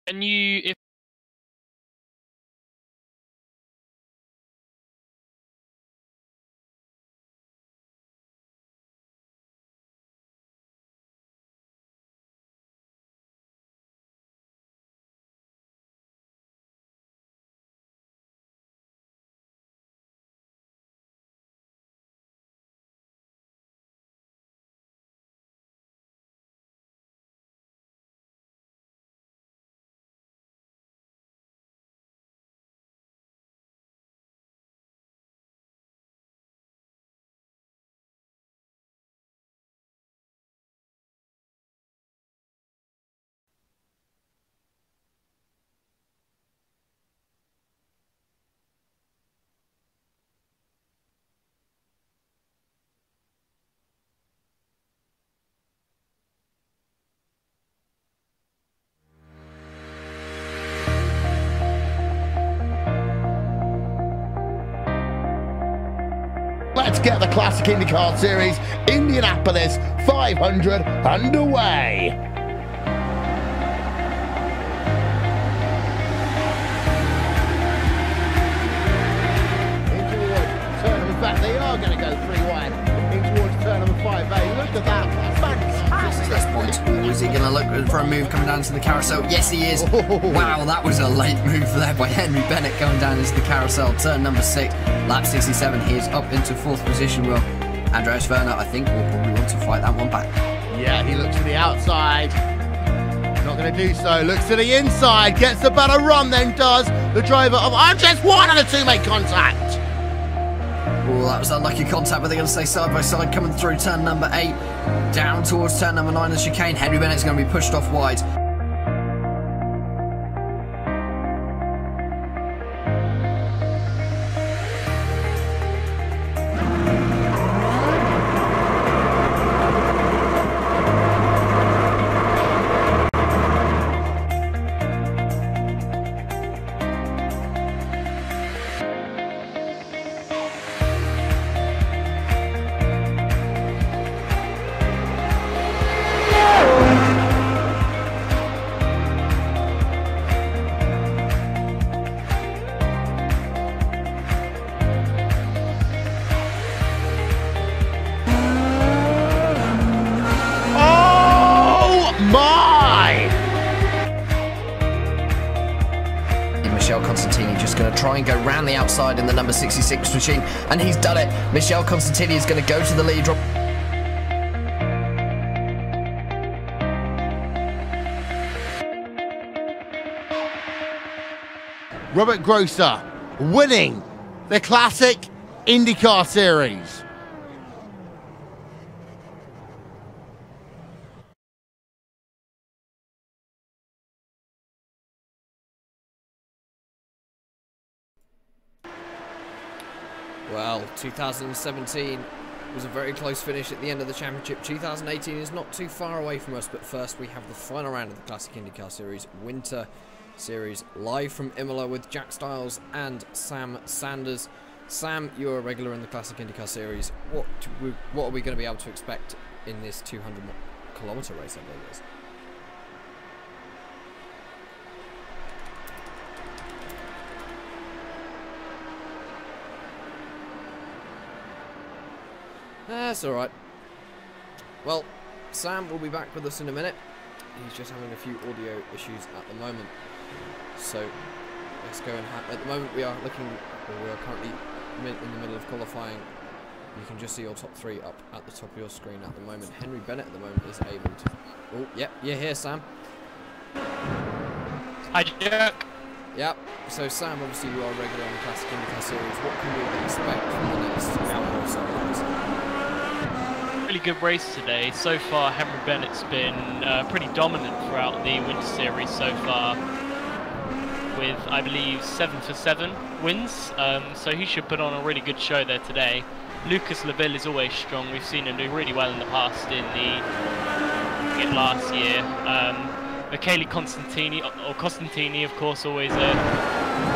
Can you, if Let's get the Classic IndyCar Series Indianapolis 500 underway. In towards turn number 5, they are going to go 3 wide. In towards turn number 5A. Look at that. Fantastic. At this point, is he going to look for a move coming down to the carousel? Yes, he is. Wow, that was a late move there by Henry Bennett going down into the carousel. Turn number 6, lap 67. He is up into 4th position. Well, Andreas Werner, I think, will probably want to fight that one back. Yeah, he looks to the outside. Not going to do so. Looks to the inside. Gets a better run then does the driver of Andreas Werner. The 2 make contact. Oh, that was unlucky contact, but they're going to stay side by side coming through turn number 8. Down towards turn number 9, the chicane. Henry Bennett's going to be pushed off wide. Try and go round the outside in the number 66 machine, and he's done it. Michel Constantini is going to go to the lead. Robert Grosser winning the Classic IndyCar Series. Well, 2017 was a very close finish at the end of the championship. 2018 is not too far away from us, but first we have the final round of the Classic IndyCar Series Winter Series live from Imola with Jack Stiles and Sam Sanders. Sam, you're a regular in the Classic IndyCar Series. What are we going to be able to expect in this 200-kilometer race, I believe it is? That's alright. Well, Sam will be back with us in a minute. He's just having a few audio issues at the moment. So, let's go and at the moment we are currently in the middle of qualifying. You can just see your top 3 up at the top of your screen at the moment. Henry Bennett at the moment is able to... Oh, yep, you're here, Sam. Hi, Jack. Yep, so Sam, obviously you are regular on the Classic IndyCar Series. What can we expect from the next hour or so? Really good race today. So far, Henry Bennett's been pretty dominant throughout the Winter Series so far, with, I believe, 7 for 7 wins. So he should put on a really good show there today. Lucas Laville is always strong. We've seen him do really well in the past last year. Michele Constantini, of course, always a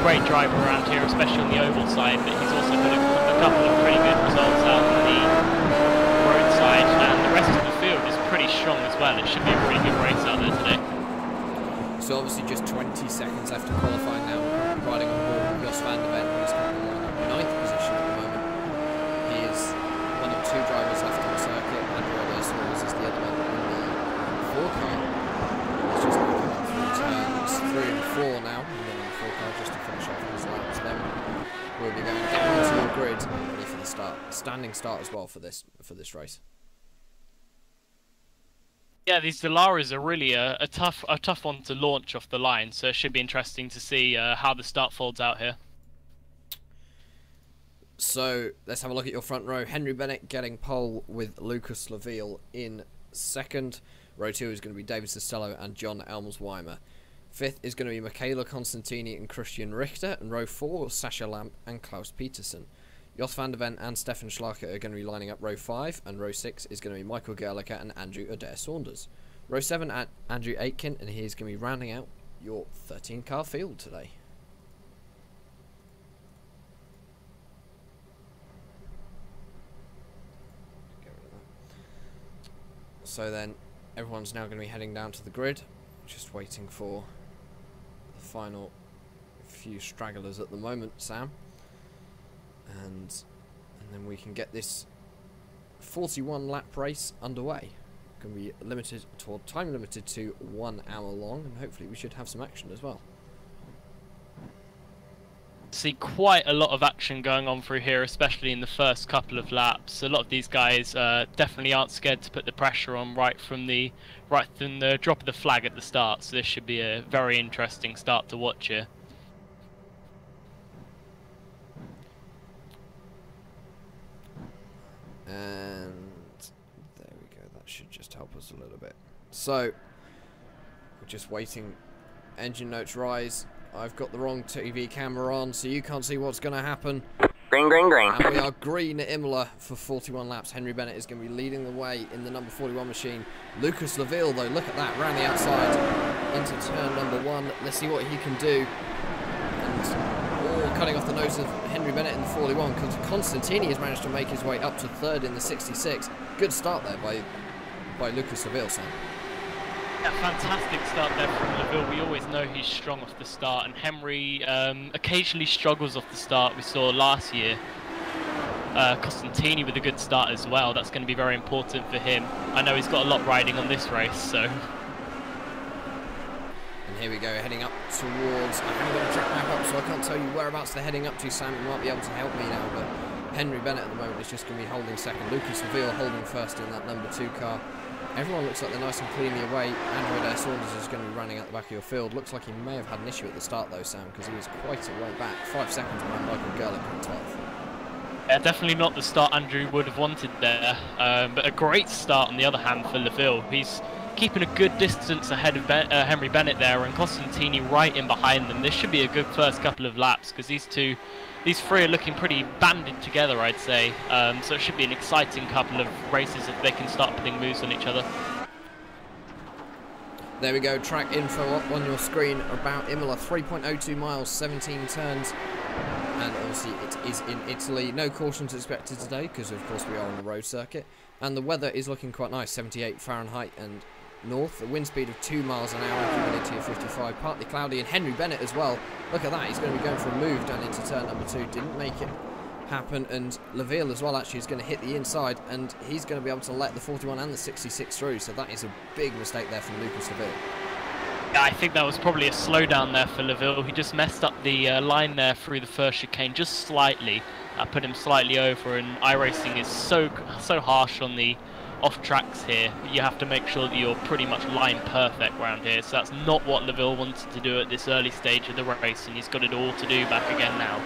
great driver around here, especially on the oval side, but he's also got a couple of pretty good results out on the road side, and the rest of the field is pretty strong as well. It should be a pretty good race out there today. So obviously just 20 seconds left to qualify now. We're riding on board with Jos van der Ven, who's currently in 9th position at the moment. He is one of 2 drivers left on the circuit. Andrew Edersons is the other one in the 4 car. He's just looking up through turns 3 and 4 now. And then on the 4 car just to finish off his laps. Then we'll be going down to the grid, ready for the start. Standing start as well for this race. Yeah, these Delaras are really a tough one to launch off the line, so it should be interesting to see how the start folds out here. So let's have a look at your front row. Henry Bennett getting pole with Lucas Laville in 2nd. Row 2 is going to be David Costello and John Elmsweimer. 5th is going to be Michaela Constantini and Christian Richter, and row 4 Sasha Lamp and Klaus Petersen. Jos van der Ven and Stefan Schlacher are going to be lining up row 5, and row 6 is going to be Michael Gerlicher and Andrew Adair Saunders. Row 7 at Andrew Aitken, and he's going to be rounding out your 13-car field today. So then, everyone's now going to be heading down to the grid, just waiting for the final few stragglers at the moment, Sam. And then we can get this 41 lap race underway. Going to be limited to time limited to 1 hour long, and hopefully we should have some action as well. See quite a lot of action going on through here, especially in the first couple of laps. A lot of these guys definitely aren't scared to put the pressure on right from the drop of the flag at the start. So this should be a very interesting start to watch here. And there we go, that should just help us a little bit. So, we're just waiting. Engine notes rise. I've got the wrong TV camera on, so you can't see what's going to happen. Green, green, green. And we are green at Imola for 41 laps. Henry Bennett is going to be leading the way in the number 41 machine. Lucas Laville, though, look at that, round the outside into turn number 1. Let's see what he can do. And cutting off the nose of Henry Bennett in the 41, because Constantini has managed to make his way up to 3rd in the 66. Good start there by Lucas Laville, son. Yeah, fantastic start there from Laville. We always know he's strong off the start, and Henry occasionally struggles off the start. We saw last year Costantini with a good start as well. That's going to be very important for him. I know he's got a lot riding on this race, so. And here we go, heading up towards. I haven't got a track map up, so I can't tell you whereabouts they're heading up to. Sam, you might be able to help me now, but Henry Bennett at the moment is just going to be holding 2nd. Lucas Laville holding 1st in that number 2 car. Everyone looks like they're nice and cleanly away. Andrew Adair Saunders is going to be running out the back of your field. Looks like he may have had an issue at the start though, Sam, because he was quite a way back. 5 seconds behind Michael Gerlich in 12th. Yeah, definitely not the start Andrew would have wanted there, but a great start on the other hand for Laville. He's keeping a good distance ahead of Henry Bennett there, and Costantini right in behind them. This should be a good first couple of laps, because these three are looking pretty banded together, I'd say. So it should be an exciting couple of races if they can start putting moves on each other. There we go, track info up on your screen about Imola. 3.02 miles, 17 turns. And obviously it is in Italy. No cautions expected today, because of course we are on the road circuit. And the weather is looking quite nice, 78 Fahrenheit and north. A wind speed of 2 miles an hour, humidity of 55, partly cloudy. And Henry Bennett as well. Look at that, he's going to be going for a move down into turn number 2. Didn't make it happen. And Laville as well actually is going to hit the inside, and he's going to be able to let the 41 and the 66 through. So that is a big mistake there from Lucas Laville. Yeah, I think that was probably a slowdown there for Laville. He just messed up the line there through the first chicane just slightly. That put him slightly over, and iRacing is so harsh on the off tracks here. You have to make sure that you're pretty much line perfect around here. So that's not what Laville wanted to do at this early stage of the race, and he's got it all to do back again now.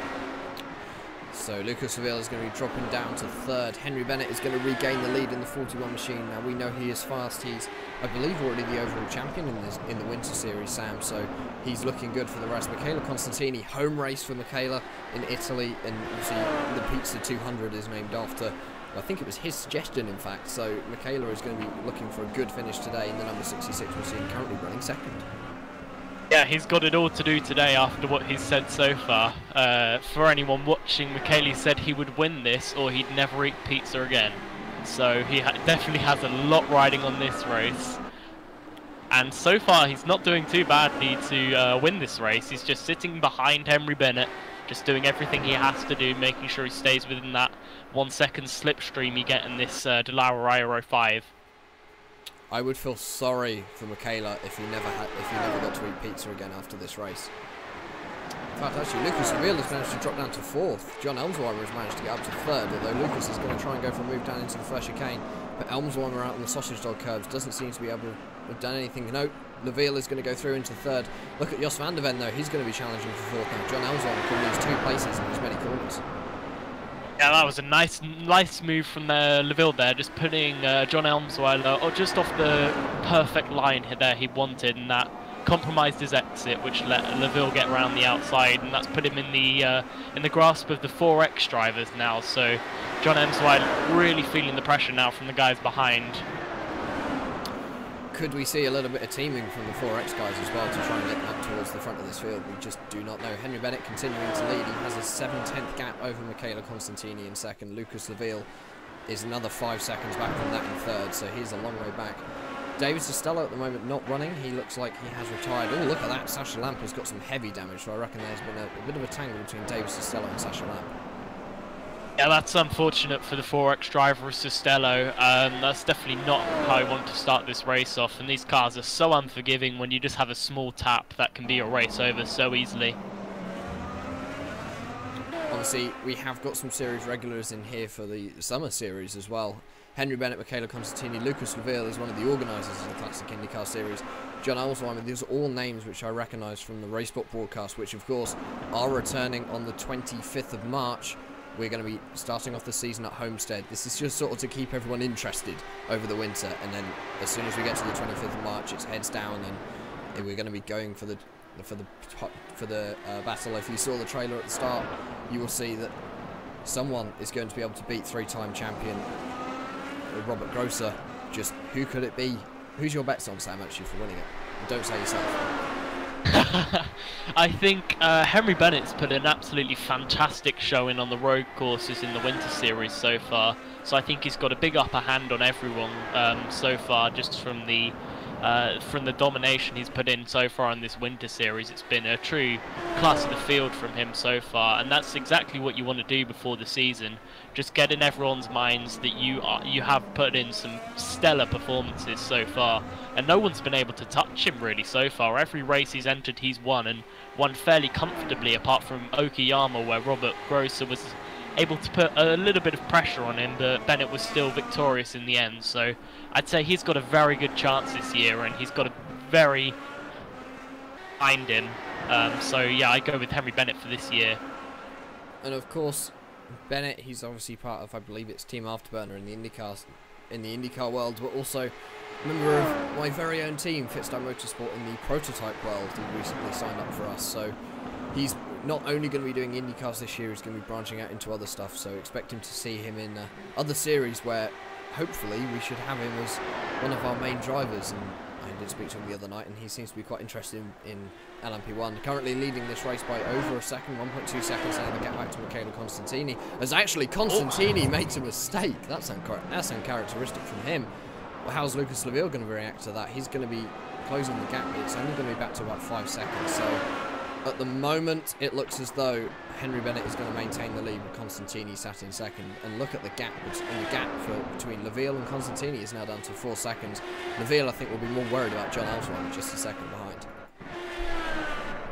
So Lucas Laville is going to be dropping down to 3rd. Henry Bennett is going to regain the lead in the 41 machine. Now we know he is fast. He's, I believe, already the overall champion in the Winter Series, Sam. So he's looking good for the rest. Michaela Constantini, home race for Michaela in Italy, and obviously the Pizza 200 is named after. I think it was his suggestion, in fact. So Michaela is going to be looking for a good finish today in the number 66 machine, currently running 2nd. Yeah, he's got it all to do today after what he's said so far. For anyone watching, Michele said he would win this or he'd never eat pizza again. So he definitely has a lot riding on this race. And so far, he's not doing too badly to win this race. He's just sitting behind Henry Bennett, just doing everything he has to do, making sure he stays within that 1 second slipstream you get in this Dallara Aero 5. I would feel sorry for Michaela if he never got to eat pizza again after this race. In fact, actually, Lucas Reveal has managed to drop down to 4th. John Elmsweimer has managed to get up to 3rd, although Lucas is going to try and go for a move down into the first chicane. But Elmsweimer out on the sausage dog curves doesn't seem to be able to have done anything. No, Leveille is going to go through into 3rd. Look at Jos van der Ven, though. He's going to be challenging for 4th now. John Elmsweimer can lose 2 places in as many corners. Yeah, that was a nice move from Leveille there, just putting John Elmsweiler just off the perfect line there he wanted, and that compromised his exit, which let Leveille get around the outside, and that's put him in the grasp of the 4X drivers now. So John Elmsweiler really feeling the pressure now from the guys behind. Could we see a little bit of teaming from the 4X guys as well to try and get them up towards the front of this field? We just do not know. Henry Bennett continuing to lead. He has a 7/10 gap over Michaela Constantini in 2nd. Lucas Leveille is another 5 seconds back from that in 3rd, so he's a long way back. David Costello at the moment not running. He looks like he has retired. Oh, look at that. Sasha Lamp has got some heavy damage, so I reckon there's been a bit of a tangle between David Costello and Sasha Lamp. Yeah, that's unfortunate for the 4X driver of Costello. That's definitely not how I want to start this race off, and these cars are so unforgiving when you just have a small tap that can be a race over so easily. Obviously, we have got some series regulars in here for the summer series as well. Henry Bennett, Michaela Constantini, Lucas Leveille is one of the organisers of the Classic IndyCar Series. John Elmsweimer, these are all names which I recognise from the Racebot broadcast, which of course are returning on the 25th of March. We're going to be starting off the season at Homestead. This is just sort of to keep everyone interested over the winter, and then as soon as we get to the 25th of March, it's heads down, and we're going to be going for the battle. If you saw the trailer at the start, you will see that someone is going to be able to beat 3-time champion Robert Grosser. Just who could it be? Who's your bets on, Sam, actually, for winning it? And don't say yourself. I think Henry Bennett's put an absolutely fantastic showing on the road courses in the Winter Series so far, so I think he's got a big upper hand on everyone so far, just from the domination he's put in so far in this Winter Series. It's been a true class of the field from him so far, and that's exactly what you want to do before the season. Just get in everyone's minds that you have put in some stellar performances so far, and no one's been able to touch him really so far. Every race he's entered, he's won, and won fairly comfortably, apart from Okayama, where Robert Grosser was able to put a little bit of pressure on him, but Bennett was still victorious in the end. So I'd say he's got a very good chance this year, and he's got a very behind him. So yeah, I go with Henry Bennett for this year. And of course, Bennett, he's obviously part of, I believe it's Team Afterburner in the IndyCar world, but also a member of my very own team, Fitstyle Motorsport, in the prototype world. He recently signed up for us, so he's not only going to be doing IndyCars this year, he's going to be branching out into other stuff, so expect him to see him in other series where hopefully we should have him as one of our main drivers. And I did speak to him the other night, and he seems to be quite interested in LMP1. Currently leading this race by over a second, 1.2 seconds now to get back to Michaela Constantini, as actually Constantini makes a mistake. That's uncharacteristic from him. Well, how's Lucas Leveille going to react to that? He's going to be closing the gap, but it's only going to be back to about 5 seconds, so at the moment, it looks as though Henry Bennett is going to maintain the lead with Constantini sat in 2nd. And look at the gap. And the gap between Leveille and Constantini is now down to 4 seconds. Leveille, I think, will be more worried about John Elmsweimer, just a second behind.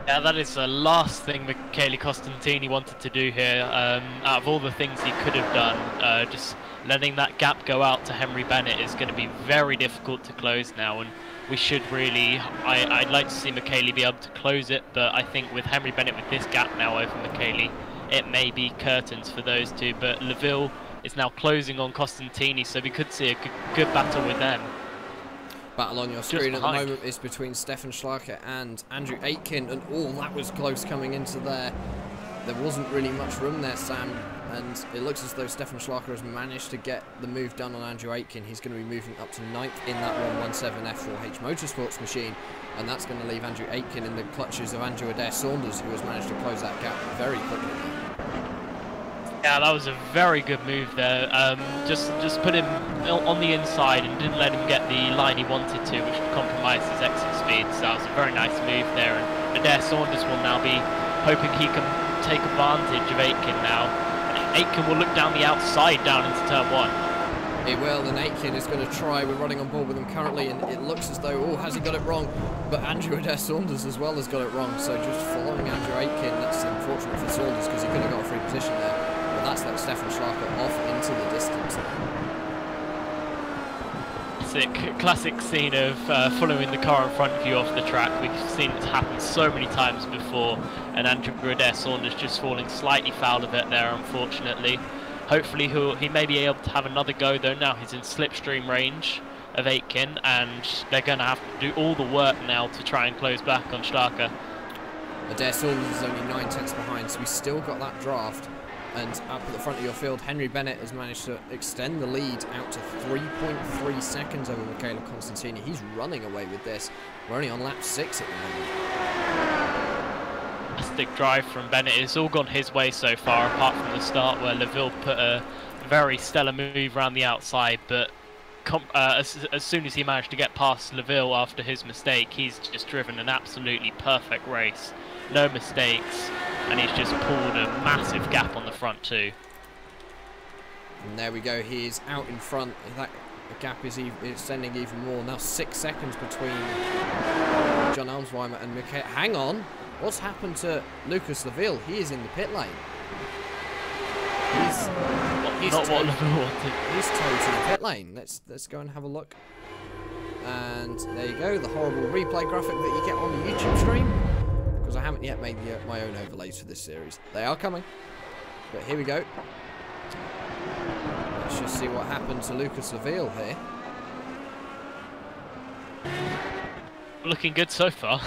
Yeah, that is the last thing Michele Costantini wanted to do here. Out of all the things he could have done, just letting that gap go out to Henry Bennett is going to be very difficult to close now, and we should really, I'd like to see Michele be able to close it, but I think with Henry Bennett with this gap now over Michele, it may be curtains for those two. But Leveille is now closing on Costantini, so we could see a good battle with them. Battle on your screen at the moment is between Stefan Schlager and Andrew Aitken, and that was close coming into there. There wasn't really much room there, Sam, and it looks as though Stefan Schlager has managed to get the move done on Andrew Aitken. He's going to be moving up to 9th in that 117 F4H Motorsports machine, and that's going to leave Andrew Aitken in the clutches of Andrew Adair Saunders, who has managed to close that gap very quickly. Yeah, that was a very good move there. Just put him on the inside and didn't let him get the line he wanted to, which would compromise his exit speed. So that was a very nice move there. And Adair Saunders will now be hoping he can take advantage of Aitken now. And Aitken will look down the outside down into turn 1. He will, and Aitken is going to try. We're running on board with him currently, and it looks as though, oh, has he got it wrong? But Andrew Adair Saunders as well has got it wrong. So just following Andrew Aitken, that's unfortunate for Saunders because he could have got a free position there. But that's let Stefan Schlager off into the distance. Classic scene of following the car in front of you off the track. We've seen it happen so many times before, and Andrew Adair Saunders just falling slightly foul of it there, unfortunately. Hopefully he may be able to have another go, though. Now he's in slipstream range of Aitken, and they're going to have to do all the work now to try and close back on Starker. Adair Saunders is only 9 tenths behind, so he's still got that draft. And up at the front of your field, Henry Bennett has managed to extend the lead out to 3.3 seconds over Michele Constantini. He's running away with this. We're only on lap 6 at the moment. Fantastic drive from Bennett. It's all gone his way so far, apart from the start where Leville put a very stellar move around the outside, but as soon as he managed to get past Leville after his mistake, he's just driven an absolutely perfect race. No mistakes, and he's just pulled a massive gap on the front too. And there we go, he is out in front. That gap is extending even more. Now 6 seconds between John Elmsweimer and Michele. Hang on, what's happened to Lucas Leville? He is in the pit lane. He's not what Leville wanted. He's towed to the pit lane. Let's go and have a look. And there you go, the horrible replay graphic that you get on the YouTube stream. Because I haven't yet made my own overlays for this series. They are coming. But here we go. Let's just see what happened to Lucas Leville here. Looking good so far.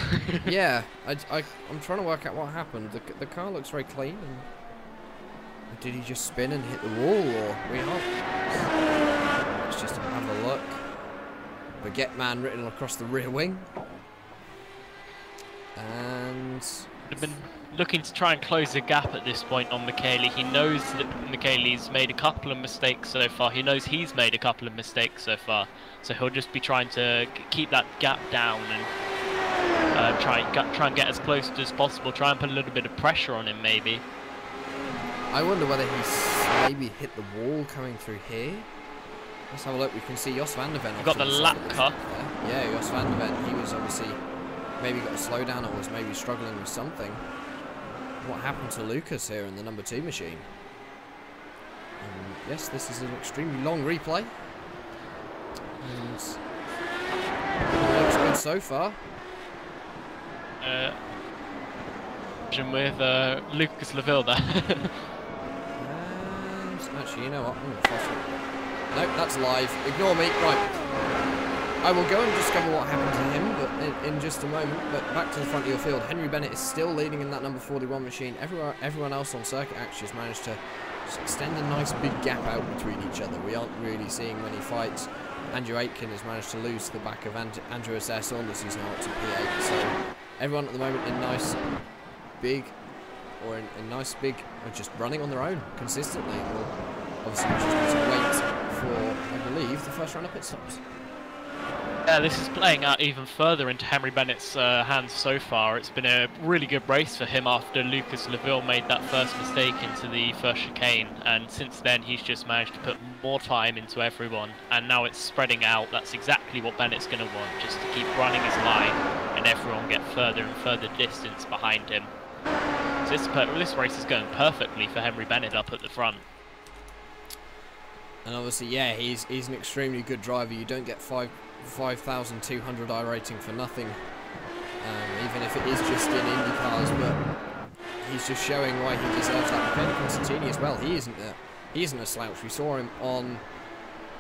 Yeah, I'm trying to work out what happened. The car looks very clean. And did he just spin and hit the wall, or we are? Let's just have a look. Baguette Man written across the rear wing. And I've been looking to try and close the gap at this point on Michele. He knows that Michele's made a couple of mistakes so far. He knows he's made a couple of mistakes so far. So he'll just be trying to keep that gap down and try and get as close as possible. Try and put a little bit of pressure on him, maybe. I wonder whether he's maybe hit the wall coming through here. Let's have a look. We can see Jos van der Ven. Got the lap car. Yeah, Jos van der Ven. He was obviously maybe got a slowdown or was maybe struggling with something. What happened to Lucas here in the number 2 machine? Yes, this is an extremely long replay. And it looks good so far. With Lucas Leville there. And actually, you know what? I'm going to fast it. Nope, that's live. Ignore me. Right. I will go and discover what happened to him but in just a moment. But back to the front of your field. Henry Bennett is still leading in that number 41 machine. Everyone else on circuit actually has managed to extend a nice big gap out between each other. We aren't really seeing many fights. Andrew Aitken has managed to lose to the back of Andrew Adair Saunders, who's now up to P8. So everyone at the moment in nice big, or just running on their own consistently. And we'll obviously just need to wait for, I believe, the first round of pit stops. Yeah, this is playing out even further into Henry Bennett's hands so far. It's been a really good race for him after Lucas Leville made that first mistake into the first chicane, and since then he's just managed to put more time into everyone, and now it's spreading out. That's exactly what Bennett's going to want, just to keep running his line and everyone get further and further distance behind him. So this race is going perfectly for Henry Bennett up at the front. And obviously, yeah, he's an extremely good driver. You don't get 5,200 I rating for nothing, even if it is just in IndyCars, but he's just showing why he deserves that. Michele Constantini as well, he isn't a slouch. We saw him on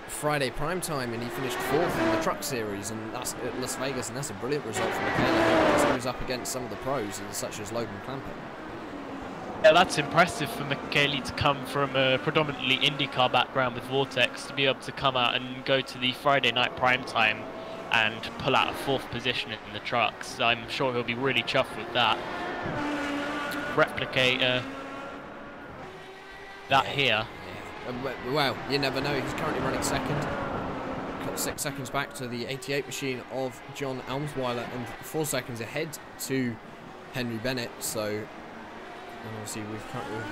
Friday prime time and he finished 4th in the truck series, and that's at Las Vegas, and that's a brilliant result for Michele because he was up against some of the pros such as Logan Clamper. Yeah, that's impressive for Michele to come from a predominantly IndyCar background with Vortex to be able to come out and go to the Friday night prime time and pull out a 4th position in the trucks. I'm sure he'll be really chuffed with that. Replicator. that here. Yeah. Well, you never know. He's currently running second. Got 6 seconds back to the 88 machine of John Elmsweiler and 4 seconds ahead to Henry Bennett. So, and obviously we've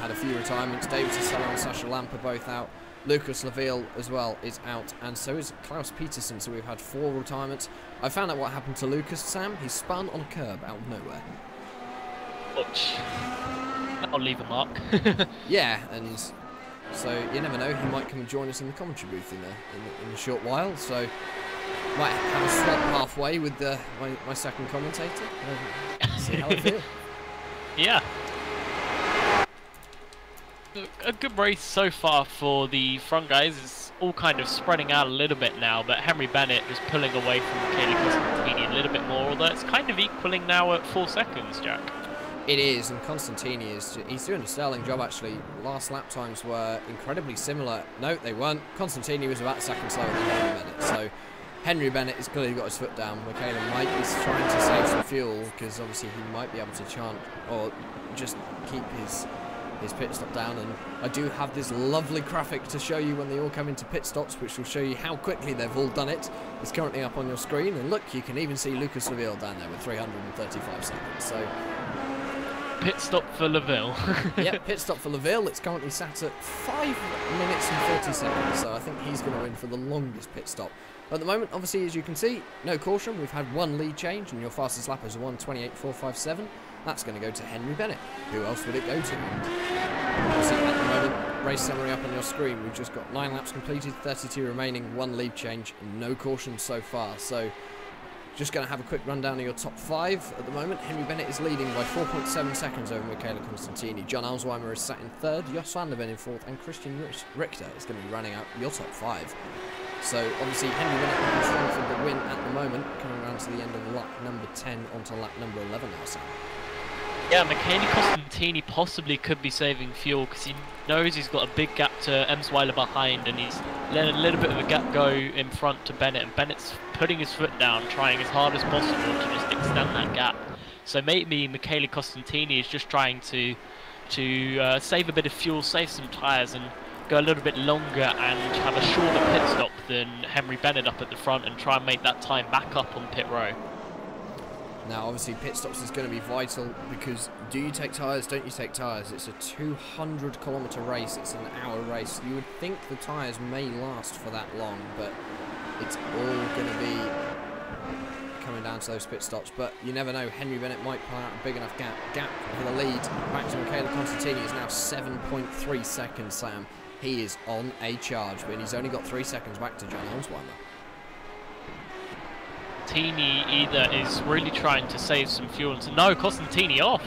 had a few retirements. David Sasella and Sasha Lamp are both out. Lucas Laville as well is out, and so is Klaus Peterson. So we've had 4 retirements. I found out what happened to Lucas, Sam. He spun on a curb out of nowhere. Ouch. That'll leave a mark. Yeah, and so you never know. He might come and join us in the commentary booth in a short while. So might have a swap halfway with my second commentator. See how I feel. Yeah. A good race so far for the front guys. It's all kind of spreading out a little bit now, but Henry Bennett just pulling away from Michele Costantini a little bit more, although it's kind of equaling now at 4 seconds, Jack. It is, and Costantini he's doing a sterling job actually. Last lap times were incredibly similar. No, they weren't. Costantini was about a second slower than Henry Bennett, so Henry Bennett has clearly got his foot down. Michele might be trying to save some fuel, because obviously he might be able to chant or just keep his pit stop down, and I do have this lovely graphic to show you when they all come into pit stops, which will show you how quickly they've all done it. It's currently up on your screen, and look, you can even see Lucas Laville down there with 335 seconds. So pit stop for Laville. Yep, pit stop for Laville. It's currently sat at 5 minutes and 40 seconds, so I think he's going to win for the longest pit stop. At the moment, obviously, as you can see, no caution. We've had 1 lead change, and your fastest lap is a 1:28.457. That's going to go to Henry Bennett. Who else would it go to? And obviously, at the moment, race summary up on your screen. We've just got 9 laps completed, 32 remaining, 1 lead change, and no caution so far. So, just going to have a quick rundown of your top 5 at the moment. Henry Bennett is leading by 4.7 seconds over Michele Costantini. John Elmsweiler is sat in 3rd, Jos van der Ven in 4th, and Christian Richter is going to be running out your top 5. So obviously Henry Bennett looking strong for the win at the moment, coming around to the end of lap number 10 onto lap number 11 now, Sam. Yeah, Michele Costantini possibly could be saving fuel, because he knows he's got a big gap to Elmsweiler behind, and he's letting a little bit of a gap go in front to Bennett, and Bennett's putting his foot down, trying as hard as possible to just extend that gap. So maybe Michele Costantini is just trying to save a bit of fuel, save some tyres, and go a little bit longer and have a shorter pit stop than Henry Bennett up at the front, and try and make that time back up on pit row. Now obviously pit stops is going to be vital, because do you take tyres, don't you take tyres? It's a 200-kilometre race, it's an hour race. You would think the tyres may last for that long, but it's all going to be coming down to those pit stops. But you never know, Henry Bennett might pull out a big enough gap for the lead. Back to Michele Costantini is now 7.3 seconds, Sam. He is on a charge, but he's only got 3 seconds back to John Elmsweiler. Costantini either is really trying to save some fuel, and no, Costantini off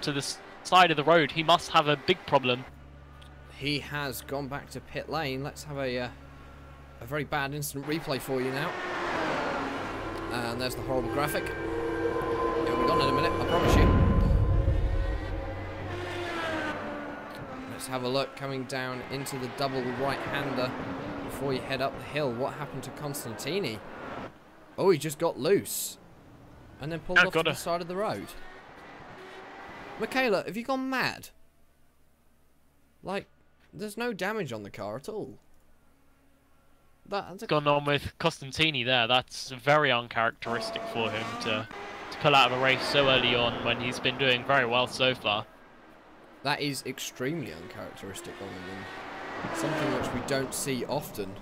to the side of the road. He must have a big problem. He has gone back to pit lane. Let's have a very bad instant replay for you now. And there's the horrible graphic. It'll be gone in a minute, I promise you. Let's have a look coming down into the double right-hander before you head up the hill. What happened to Costantini? Oh, he just got loose and then pulled off to the side of the road. Michaela, have you gone mad? Like, there's no damage on the car at all. That's gone on with Costantini there. That's very uncharacteristic for him to pull out of a race so early on when he's been doing very well so far. That is extremely uncharacteristic on him, and something which we don't see often.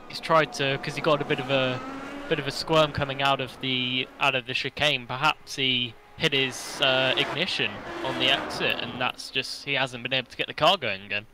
He's tried to, because he got a bit of a squirm coming out of the chicane. Perhaps he hit his ignition on the exit, and that's just, he hasn't been able to get the car going again.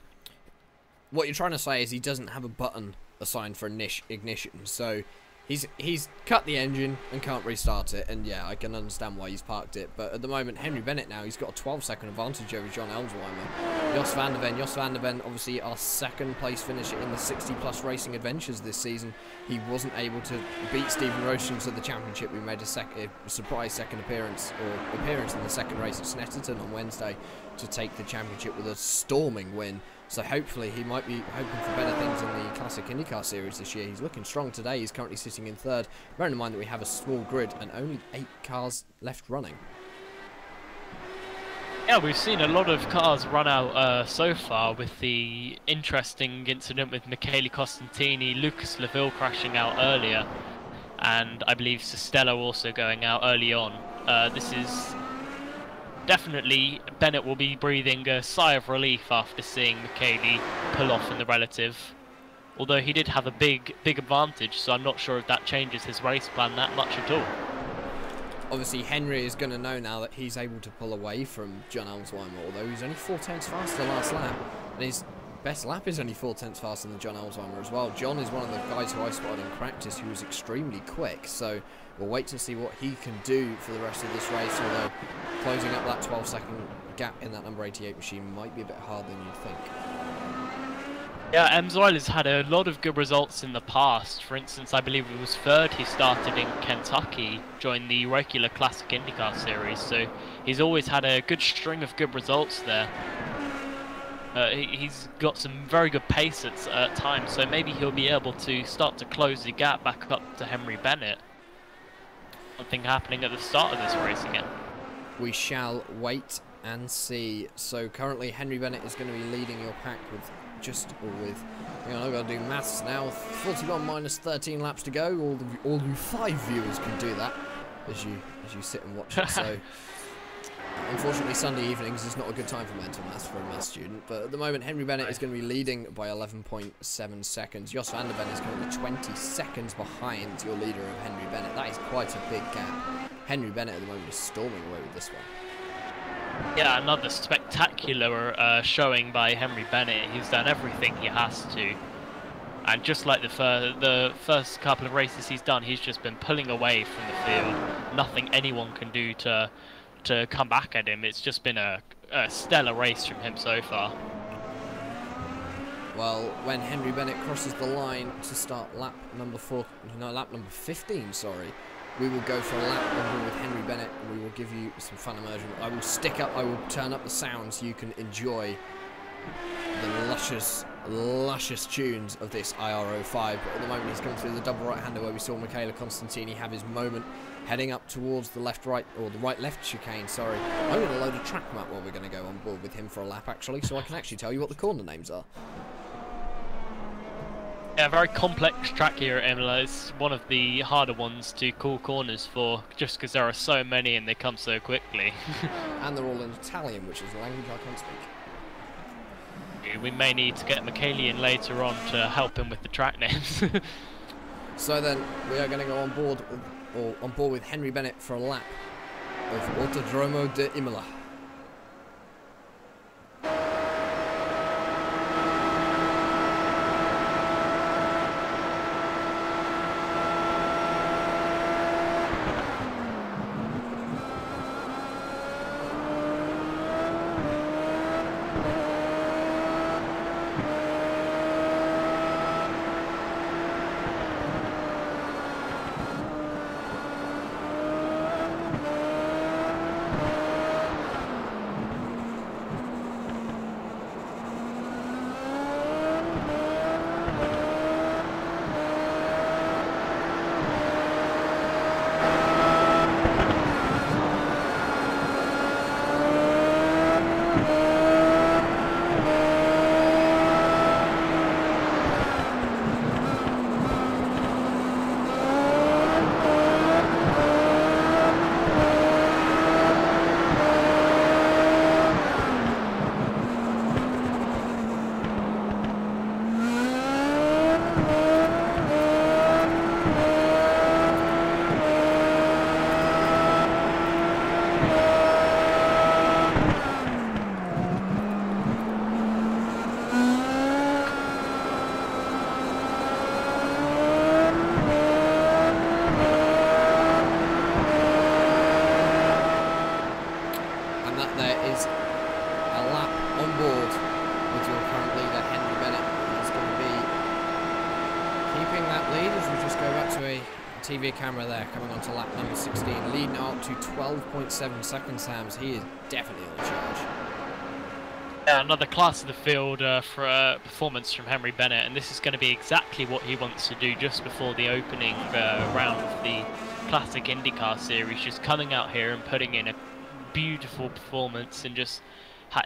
What you're trying to say is he doesn't have a button assigned for ignition, so he's cut the engine and can't restart it, and yeah, I can understand why he's parked it. But at the moment, Henry Bennett now, he's got a 12-second advantage over John Elmsweiler. Jos van der Ven, obviously our second place finisher in the 60-plus racing adventures this season. He wasn't able to beat Stephen Rochens at the championship. We made a surprise second appearance in the second race at Snetterton on Wednesday to take the championship with a storming win. So hopefully he might be hoping for better things in the Classic IndyCar Series this year. He's looking strong today. He's currently sitting in third. Bearing in mind that we have a small grid and only 8 cars left running. Yeah, we've seen a lot of cars run out so far, with the interesting incident with Michele Costantini, Lucas Laville crashing out earlier, and I believe Sestella also going out early on. This is definitely, Bennett will be breathing a sigh of relief after seeing Michele pull off in the relative. Although he did have a big advantage, so I'm not sure if that changes his race plan that much at all. Obviously, Henry is going to know now that he's able to pull away from John Alzheimer, although he's only 4/10 faster last lap. And his best lap is only 4/10 faster than John Alzheimer as well. John is one of the guys who I spotted in practice who was extremely quick, so we'll wait to see what he can do for the rest of this race, although closing up that 12-second gap in that number 88 machine might be a bit harder than you'd think. Yeah, Emsweiler has had a lot of good results in the past. For instance, I believe it was third he started in Kentucky, joined the regular Classic IndyCar series, so he's always had a good string of good results there. He's got some very good pace at times, so maybe he'll be able to start to close the gap back up to Henry Bennett. Something happening at the start of this race again. We shall wait and see. So currently Henry Bennett is going to be leading your pack with hang on, I've got to do maths now, 41 minus 13 laps to go. All you 5 viewers can do that as you sit and watch it. So unfortunately Sunday evenings is not a good time for mental maths for a maths student, but at the moment Henry Bennett is going to be leading by 11.7 seconds. Jos van der Ven is currently 20 seconds behind your leader of Henry Bennett. That is quite a big gap. Henry Bennett at the moment is storming away with this one. Yeah, another spectacular showing by Henry Bennett. He's done everything he has to, and just like the first couple of races he's done, he's just been pulling away from the field. Nothing anyone can do to come back at him. It's just been a stellar race from him so far. Well, when Henry Bennett crosses the line to start lap number 15, sorry, we will go for a lap number with Henry Bennett, and we will give you some fun immersion. I will turn up the sound so you can enjoy the luscious tunes of this IR05. But at the moment he's coming through the double right-hander where we saw Michele Costantini have his moment, heading up towards the left-right, or the right-left chicane, sorry. I'm going to load a track map while we're going to go on board with him for a lap, actually, so I can actually tell you what the corner names are. Yeah, very complex track here at Imola. It's one of the harder ones to call corners for, just because there are so many and they come so quickly. And they're all in Italian, which is a language I can't speak. We may need to get Michele in later on to help him with the track names. So then, we are going to go on board with Henry Bennett for a lap of Autodromo de Imola. TV camera there, coming on to lap number 16, leading out to 12.7 seconds, Hams. He is definitely on charge. Yeah, another class of the field for a performance from Henry Bennett, and this is going to be exactly what he wants to do just before the opening round of the Classic IndyCar Series, just coming out here and putting in a beautiful performance, and just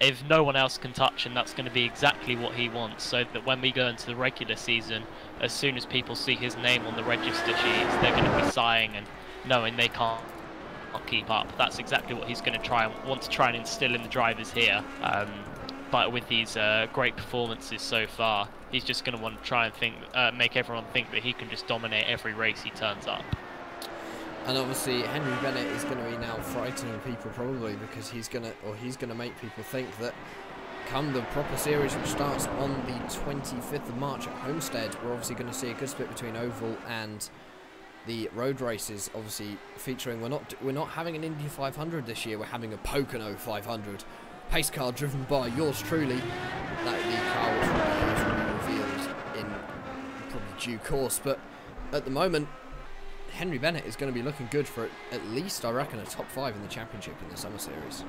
if no one else can touch him, that's going to be exactly what he wants, so that when we go into the regular season, as soon as people see his name on the register sheets, they're going to be sighing and knowing they can't keep up. That's exactly what he's going to want to try and instill in the drivers here. But with these great performances so far, he's just going to want to try and make everyone think that he can just dominate every race he turns up. And obviously Henry Bennett is going to be now frightening people probably, because he's going to make people think that come the proper series, which starts on the 25th of March at Homestead, we're obviously going to see a good split between oval and the road races, obviously featuring, we're not having an Indy 500 this year, we're having a Pocono 500 pace car driven by yours truly. That the car will be revealed in probably due course, but at the moment Henry Bennett is going to be looking good for at least, I reckon, a top 5 in the championship in the summer series.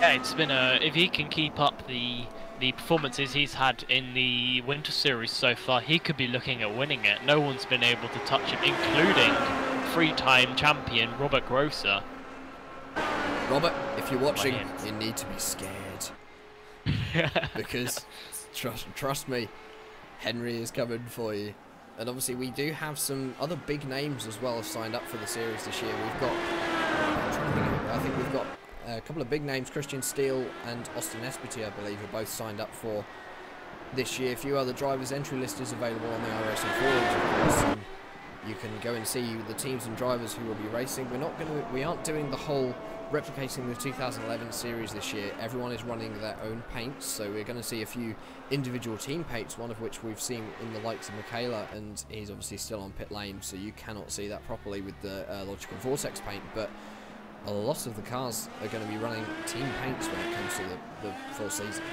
Yeah, it's been if he can keep up the performances he's had in the winter series so far, he could be looking at winning it. No one's been able to touch him, including 3-time champion Robert Grosser. Robert, if you're watching, you need to be scared. Because, trust me, Henry is coming for you. And obviously we do have some other big names as well signed up for the series this year. We've got, I think we've got a couple of big names, Christian Steele and Austin Espity, I believe, are both signed up for this year. A few other drivers' entry list is available on the iRacing forums, of course. You can go and see the teams and drivers who will be racing. We aren't doing the whole replicating the 2011 series this year. Everyone is running their own paints, so we're going to see a few individual team paints, one of which we've seen in the likes of Michaela, and he's obviously still on pit lane, so you cannot see that properly with the Logical Vortex paint, but a lot of the cars are going to be running team paints when it comes to the full season.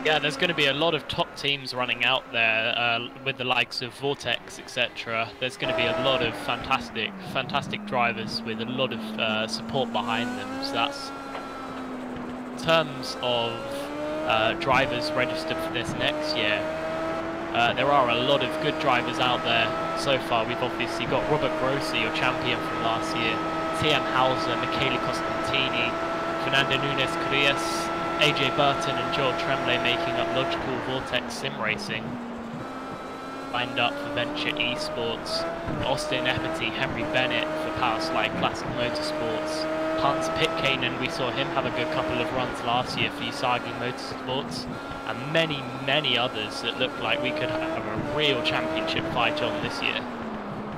Yeah, there's going to be a lot of top teams running out there with the likes of Vortex, etc. There's going to be a lot of fantastic drivers with a lot of support behind them. So that's in terms of drivers registered for this next year. There are a lot of good drivers out there so far. We've obviously got Robert Grosser, your champion from last year, TM Hauser, Michele Costantini, Fernando Nunes Carrillas, AJ Burton and Joel Tremblay making up Logical Vortex Sim Racing. Lined up for Venture Esports, Austin Epity, Henry Bennett for Powerslide Classic Motorsports, Hans Pitkanen, we saw him have a good couple of runs last year for Usagi Motorsports, and many others that look like we could have a real championship fight on this year.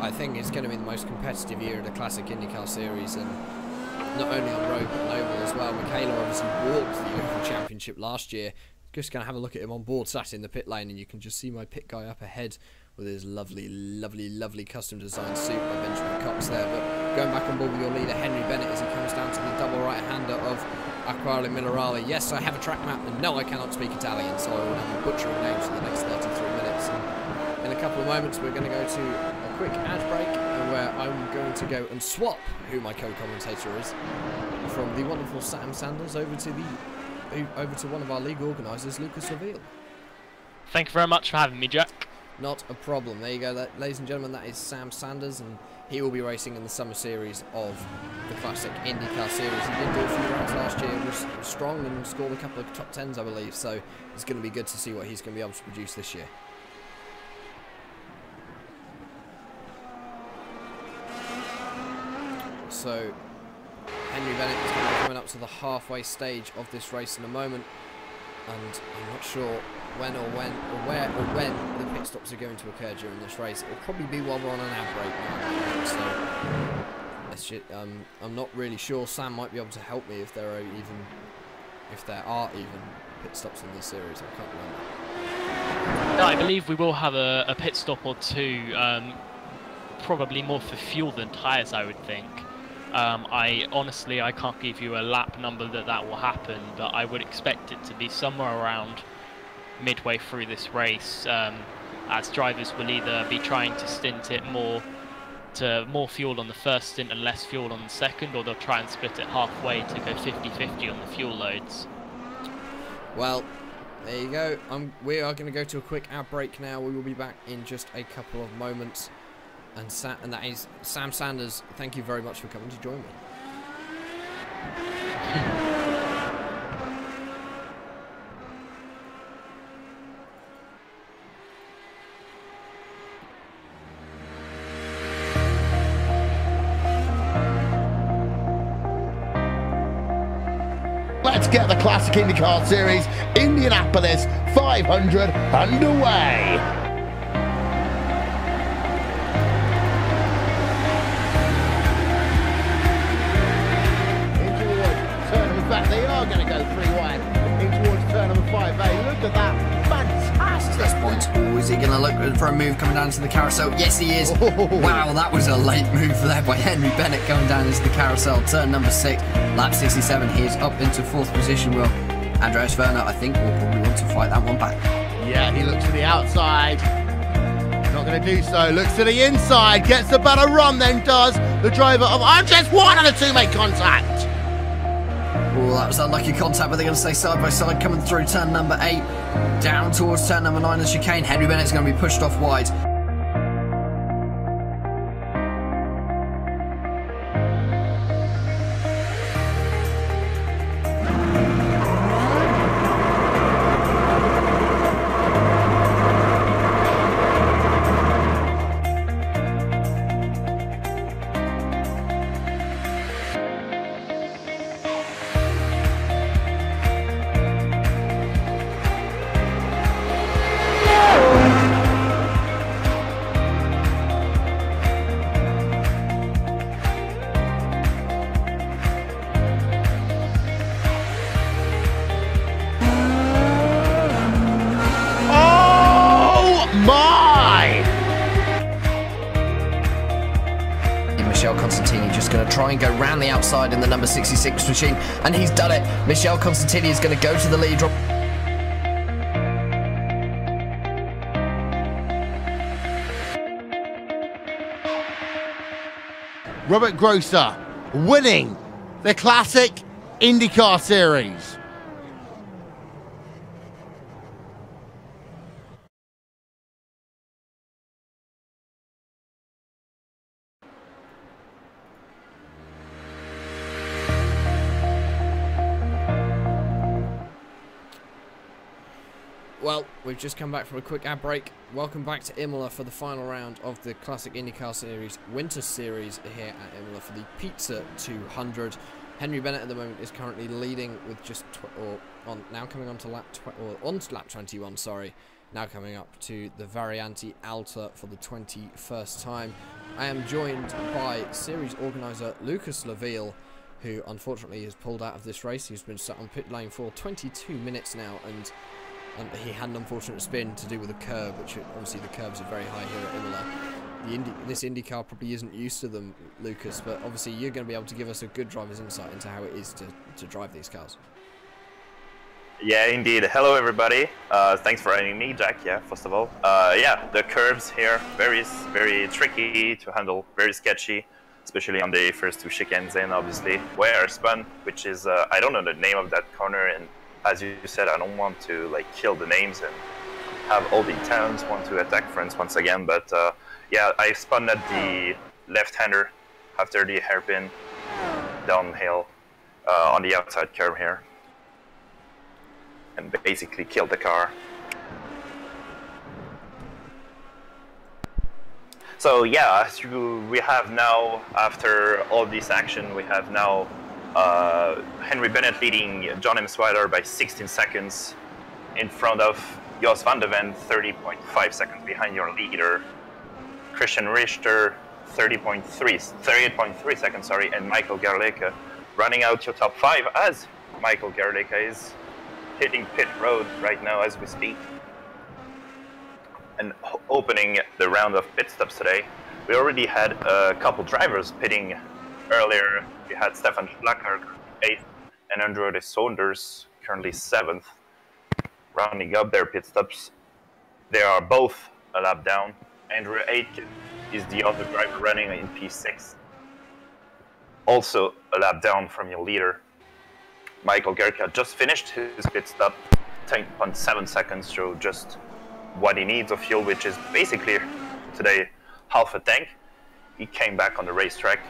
I think it's going to be the most competitive year of the Classic IndyCar Series, and not only on road but on oval as well. Michaela obviously walked the Oval Championship last year. Just going to have a look at him on board, sat in the pit lane, and you can just see my pit guy up ahead with his lovely custom designed suit by Benjamin Cox there. But going back on board with your leader Henry Bennett as he comes down to the double right-hander of Acquarelli Minerale. Yes, I have a track map, and no, I cannot speak Italian, so I will have butchering names for the next 33 minutes. And in a couple of moments, we're going to go to a quick ad break, where I'm going to go and swap who my co-commentator is from the wonderful Sam Sanders over to one of our league organisers, Lucas Reveal. Thank you very much for having me, Jack. Not a problem. There you go, ladies and gentlemen. That is Sam Sanders, and he will be racing in the summer series of the Classic IndyCar Series. He did do a few rounds last year, was strong and scored a couple of top 10s, I believe. So it's going to be good to see what he's going to be able to produce this year. So Henry Bennett is going to be coming up to the halfway stage of this race in a moment, and I'm not sure when the pit stops are going to occur during this race. It'll probably be while we're on an ad break now, so I'm not really sure. Sam might be able to help me if there are even pit stops in this series. I can't remember. No, I believe we will have a pit stop or two, probably more for fuel than tyres, I would think. I can't give you a lap number that will happen, but I would expect it to be somewhere around midway through this race, as drivers will either be trying to stint it more fuel on the first stint and less fuel on the second, or they'll try and split it halfway to go 50-50 on the fuel loads. Well, there you go. We are going to go to a quick ad break now. We will be back in just a couple of moments. And that is Sam Sanders. Thank you very much for coming to join me. Let's get the Classic IndyCar Series Indianapolis 500 underway. In towards turn number 5, they are going to go 3 wide. In towards turn number 5A. Look at that, fantastic. This point, oh, is he going to look for a move coming down to the carousel? Yes, he is. Wow, that was a late move there by Henry Bennett going down into the carousel. Turn number 6, lap 67. He is up into 4th position. Will Andreas Werner, I think, will probably want to fight that one back. Yeah, he looks to the outside. Not going to do so. Looks to the inside. Gets the better run, then does the driver of Andres. 1 and a 2 make contact. Oh, that was unlucky contact, but they're going to stay side by side coming through turn number 8. Down towards turn number 9 of the chicane. Henry Bennett's going to be pushed off wide. Try and go round the outside in the number 66 machine, and he's done it. Michel Constantini is going to go to the lead. Robert Grosser winning the Classic IndyCar Series. Well, we've just come back from a quick ad break. Welcome back to Imola for the final round of the Classic IndyCar Series Winter Series here at Imola for the Pizza 200. Henry Bennett at the moment is currently leading with just now coming on to lap 21. Sorry, now coming up to the Variante Alta for the 21st time. I am joined by series organizer Lucas Laville, who unfortunately has pulled out of this race. He's been sat on pit lane for 22 minutes now, and he had an unfortunate spin to do with a curb, which obviously the curbs are very high here at Imola. This IndyCar probably isn't used to them, Lucas, but obviously you're going to be able to give us a good driver's insight into how it is to drive these cars. Yeah, indeed. Hello, everybody. Thanks for having me, Jack. Yeah, first of all. Yeah, the curves here, very tricky to handle, very sketchy, especially on the first 2 chicanes in, obviously. Where spun, which is, I don't know the name of that corner, and as you said, I don't want to like kill the names and have all the Italians want to attack France once again, but yeah, I spun at the left-hander after the hairpin downhill on the outside curve here, and basically killed the car. So yeah, we have now, after all this action, we have now Henry Bennett leading John M. Swiler by 16 seconds in front of Jos van der Ven, 30.5 seconds behind your leader. Christian Richter, 38.3 seconds, sorry, and Michael Garlicke running out your top 5 as Michael Garlicke is hitting pit road right now as we speak. And opening the round of pit stops today, we already had a couple drivers pitting earlier. We had Stefan Schlacker 8th and Andrew Saunders currently 7th, rounding up their pit stops. They are both a lap down. Andrew Aitken is the other driver running in P6, also a lap down from your leader. Michael Garlicke just finished his pit stop, 10.7 seconds, so just what he needs of fuel, which is basically today half a tank. he came back on the racetrack.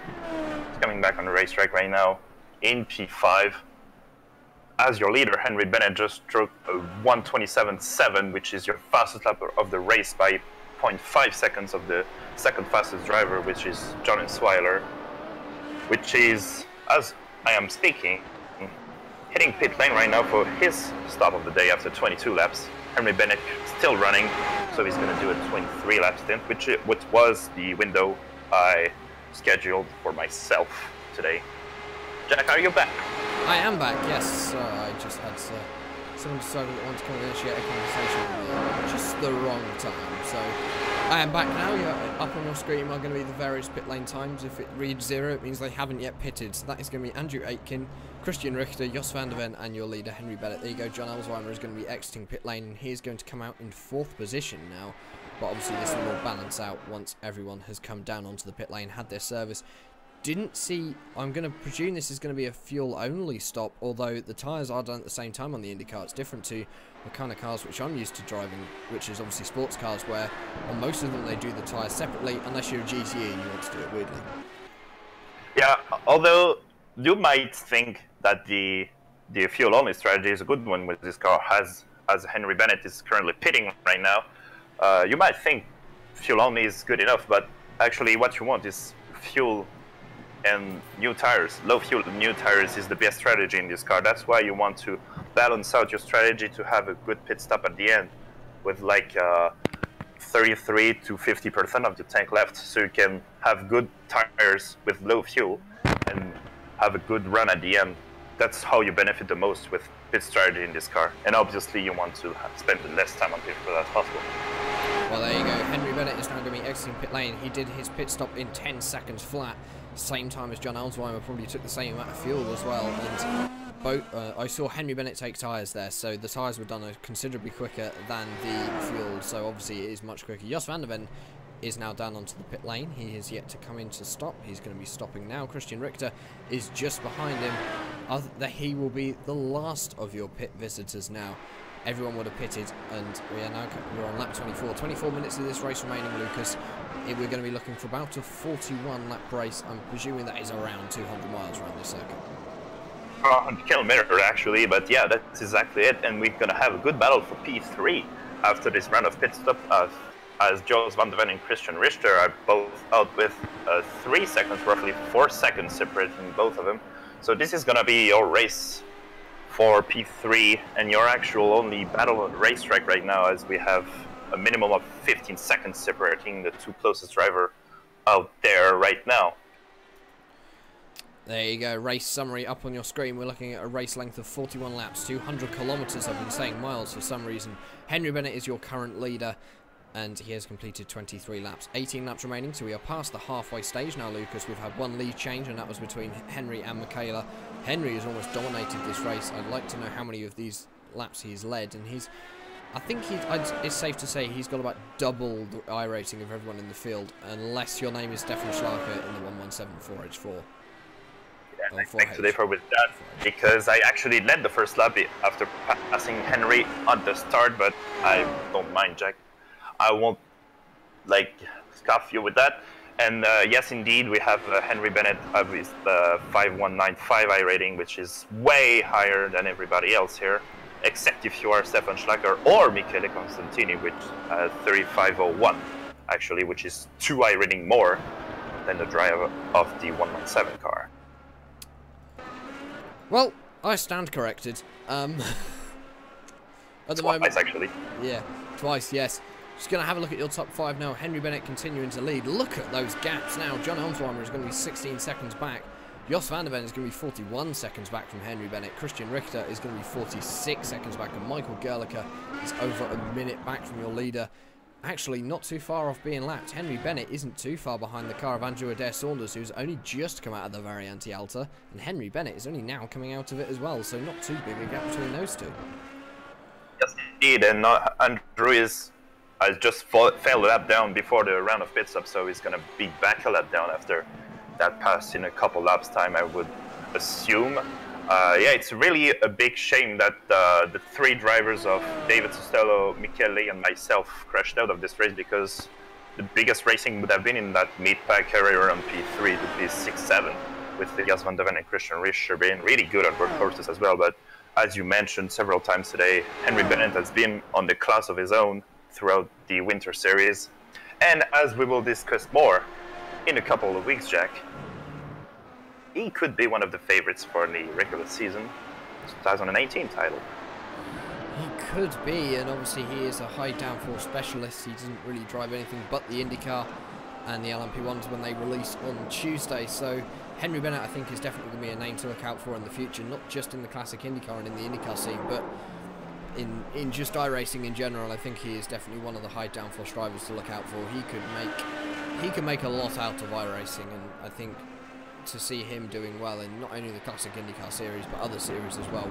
He's coming back on the racetrack right now in P5. As your leader, Henry Bennett just struck a 1:27.7, which is your fastest lap of the race by 0.5 seconds of the second fastest driver, which is John Swiler, which is, as I am speaking, hitting pit lane right now for his stop of the day after 22 laps. Henry Bennett still running, so he's going to do a 23 lap stint, which was the window I scheduled for myself today. Jack, are you back? I am back, yes. I just had someone decided that wanted to come and initiate a conversation with me at just the wrong time. So I am back now. Up on your screen are going to be the various pit lane times. If it reads 0, it means they haven't yet pitted. So that is going to be Andrew Aitken, Christian Richter, Jos van der Ven, and your leader, Henry Bennett. There you go. John Alzheimer is going to be exiting pit lane, and he is going to come out in 4th position now. But obviously this will all balance out once everyone has come down onto the pit lane, had their service. Didn't see, I'm going to presume this is going to be a fuel-only stop, although the tyres are done at the same time on the IndyCar. It's different to the kind of cars which I'm used to driving, which is obviously sports cars, where on most of them they do the tyres separately, unless you're a GTE and you want to do it weirdly. Yeah, although you might think that the fuel-only strategy is a good one with this car, as Henry Bennett is currently pitting right now. You might think fuel-only is good enough, but actually what you want is fuel and new tires. Low fuel and new tires is the best strategy in this car. That's why you want to balance out your strategy to have a good pit stop at the end with like 33 to 50% of the tank left, so you can have good tires with low fuel and have a good run at the end. That's how you benefit the most with pit strategy in this car. And obviously you want to spend the less time on pit as possible. Well, there you go. Henry Bennett is now going to be exiting pit lane. He did his pit stop in 10 seconds flat. Same time as John Alzheimer, probably took the same amount of fuel as well. And I saw Henry Bennett take tyres there, so the tyres were done considerably quicker than the fuel, so obviously it is much quicker. Jos van der Ven is now down onto the pit lane. He is yet to come in to stop. He's going to be stopping now. Christian Richter is just behind him. He will be the last of your pit visitors now. Everyone would have pitted, and we're on lap 24. 24 minutes of this race remaining, Lucas. We're going to be looking for about a 41-lap race. I'm presuming that is around 200 miles around this circuit. 100 kilometers actually, but yeah, that's exactly it. And we're going to have a good battle for P3 after this round of pit stop, as Jos van der Ven and Christian Richter are both out with 3 seconds, roughly 4 seconds separating both of them. So this is going to be your race for P3 and your actual only battle on the racetrack right now, as we have a minimum of 15 seconds separating the two closest driver out there right now. There you go, race summary up on your screen. We're looking at a race length of 41 laps, 200 kilometers. I've been saying miles for some reason. Henry Bennett is your current leader, and he has completed 23 laps. 18 laps remaining, so we are past the halfway stage now, Lucas. We've had one lead change, and that was between Henry and Michaela. Henry has almost dominated this race. I'd like to know how many of these laps he's led, and I think it's safe to say he's got about double the I rating of everyone in the field, unless your name is Stefan Schlager in the 117.4H4. Yeah, I think today for with that, because I actually led the first lap after passing Henry on the start, but I don't mind, Jack. I won't like scoff you with that. And yes, indeed, we have Henry Bennett with the 5195 I rating, which is way higher than everybody else here, except if you are Stefan Schlager or Michele Constantini, with 3501, actually, which is 2 I rating more than the driver of the 117 car. Well, I stand corrected. At the moment, Twice, actually. Yeah, twice, yes. Just going to have a look at your top 5 now. Henry Bennett continuing to lead. Look at those gaps now. John Alzheimer is going to be 16 seconds back. Jos van der Ven is going to be 41 seconds back from Henry Bennett. Christian Richter is going to be 46 seconds back. And Michael Gerlicher is over a minute back from your leader. Actually, not too far off being lapped. Henry Bennett isn't too far behind the car of Andrew Adair Saunders, who's only just come out of the Variante Alta. And Henry Bennett is only now coming out of it as well. So not too big a gap between those two. Yes, indeed. And Andrew has just failed a lap down before the round of pit stop, so he's going to be back a lap down after that pass in a couple laps time, I would assume. Yeah, it's really a big shame that the 3 drivers of David Costello, Michele, and myself crashed out of this race, because the biggest racing would have been in that mid-pack area on P3 to P6-7, with Jos van der Ven and Christian Richter being really good at road courses as well. But as you mentioned several times today, Henry Bennett has been on the class of his own throughout the Winter Series. And as we will discuss more in a couple of weeks, Jack, he could be one of the favorites for the regular season 2018 title. He could be, and obviously he is a high downforce specialist. He doesn't really drive anything but the IndyCar and the LMP1s when they release on Tuesday. So Henry Bennett, I think, is definitely going to be a name to look out for in the future, not just in the classic IndyCar and in the IndyCar scene, but in just iRacing in general. I think he is definitely one of the high downforce drivers to look out for. He could make a lot out of iRacing, and I think to see him doing well in not only the classic IndyCar series but other series as well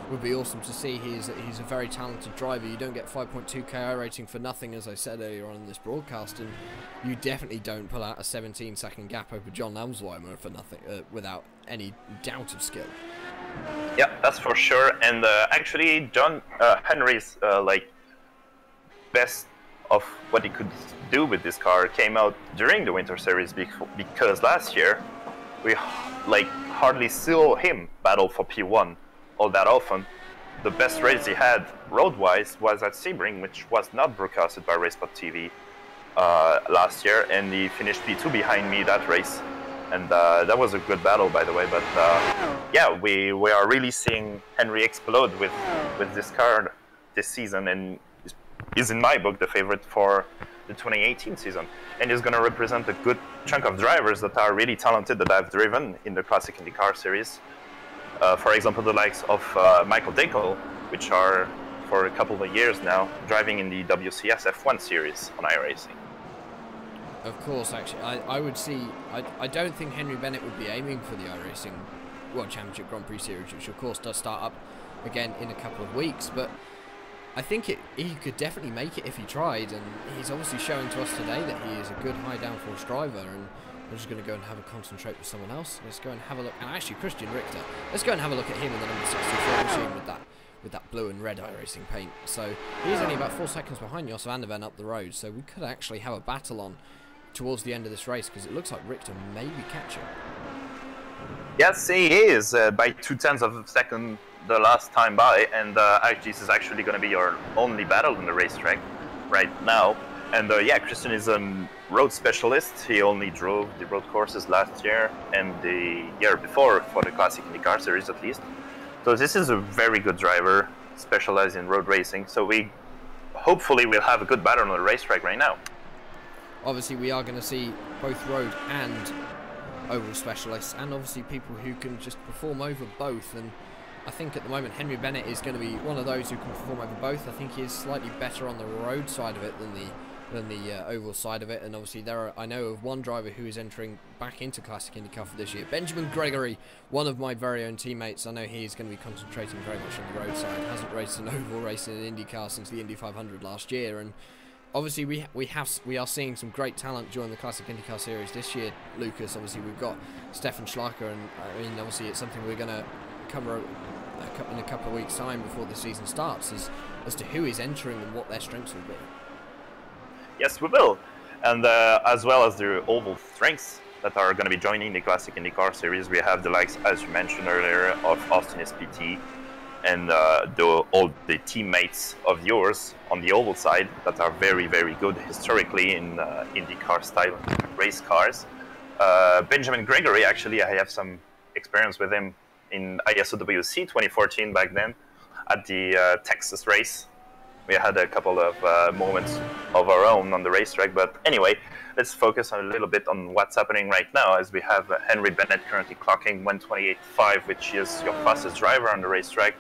would be awesome to see. He's a very talented driver. You don't get 5.2 KI rating for nothing, as I said earlier on in this broadcast, and you definitely don't pull out a 17-second gap over John Elmsweimer for nothing, without any doubt of skill. Yeah, that's for sure. And actually, Henry's like best of what he could do with this car came out during the Winter Series, because last year we like hardly saw him battle for P1 all that often. The best race he had road-wise was at Sebring, which was not broadcasted by Race.tv last year, and he finished P2 behind me that race. And that was a good battle, by the way. But yeah, we are really seeing Henry explode with this car this season, and is in my book the favorite for the 2018 season, and is going to represent a good chunk of drivers that are really talented that I've driven in the Classic IndyCar series. For example, the likes of Michael Dickel, which are for a couple of years now driving in the WCS F1 series on iRacing. Of course, actually, I would see. I don't think Henry Bennett would be aiming for the iRacing World Championship Grand Prix series, which of course does start up again in a couple of weeks, but I think he could definitely make it if he tried, and he's obviously showing to us today that he is a good high downforce driver. And we're just going to go and have a concentrate with someone else. Let's go and have a look. And actually, Christian Richter. Let's go and have a look at him in the number 64 machine with that blue and red iRacing paint. So he's only about 4 seconds behind Jos van der Ven up the road. So we could actually have a battle on towards the end of this race, because it looks like Richter may be catching. Yes, he is by 0.2 of a second the last time by, and actually this is actually going to be your only battle on the racetrack right now. And yeah, Christian is a road specialist. He only drove the road courses last year and the year before for the Classic IndyCar series at least. So this is a very good driver, specialized in road racing. So we hopefully will have a good battle on the racetrack right now. Obviously, we are going to see both road and oval specialists, and obviously people who can just perform over both. And I think at the moment Henry Bennett is going to be one of those who can perform over both. I think he is slightly better on the road side of it than the oval side of it. And obviously I know of one driver who is entering back into Classic IndyCar for this year, Benjamin Gregory, one of my very own teammates. I know he's going to be concentrating very much on the road side. Hasn't raced an oval race in an IndyCar since the Indy 500 last year, and obviously we are seeing some great talent during the Classic IndyCar series this year, Lucas. Obviously we've got Stefan Schlacker, and I mean obviously it's something we're going to cover in a couple of weeks' time before the season starts, as to who is entering and what their strengths will be. Yes, we will, and as well as the oval strengths that are going to be joining the Classic IndyCar series, we have the likes, as you mentioned earlier, of Austin SPT, and all the teammates of yours on the oval side that are very, very good historically in IndyCar style race cars. Benjamin Gregory, actually, I have some experience with him in ISOWC 2014 back then at the Texas race. We had a couple of moments of our own on the racetrack, but anyway, let's focus a little bit on what's happening right now, as we have Henry Bennett currently clocking 1:28.5, which is your fastest driver on the racetrack.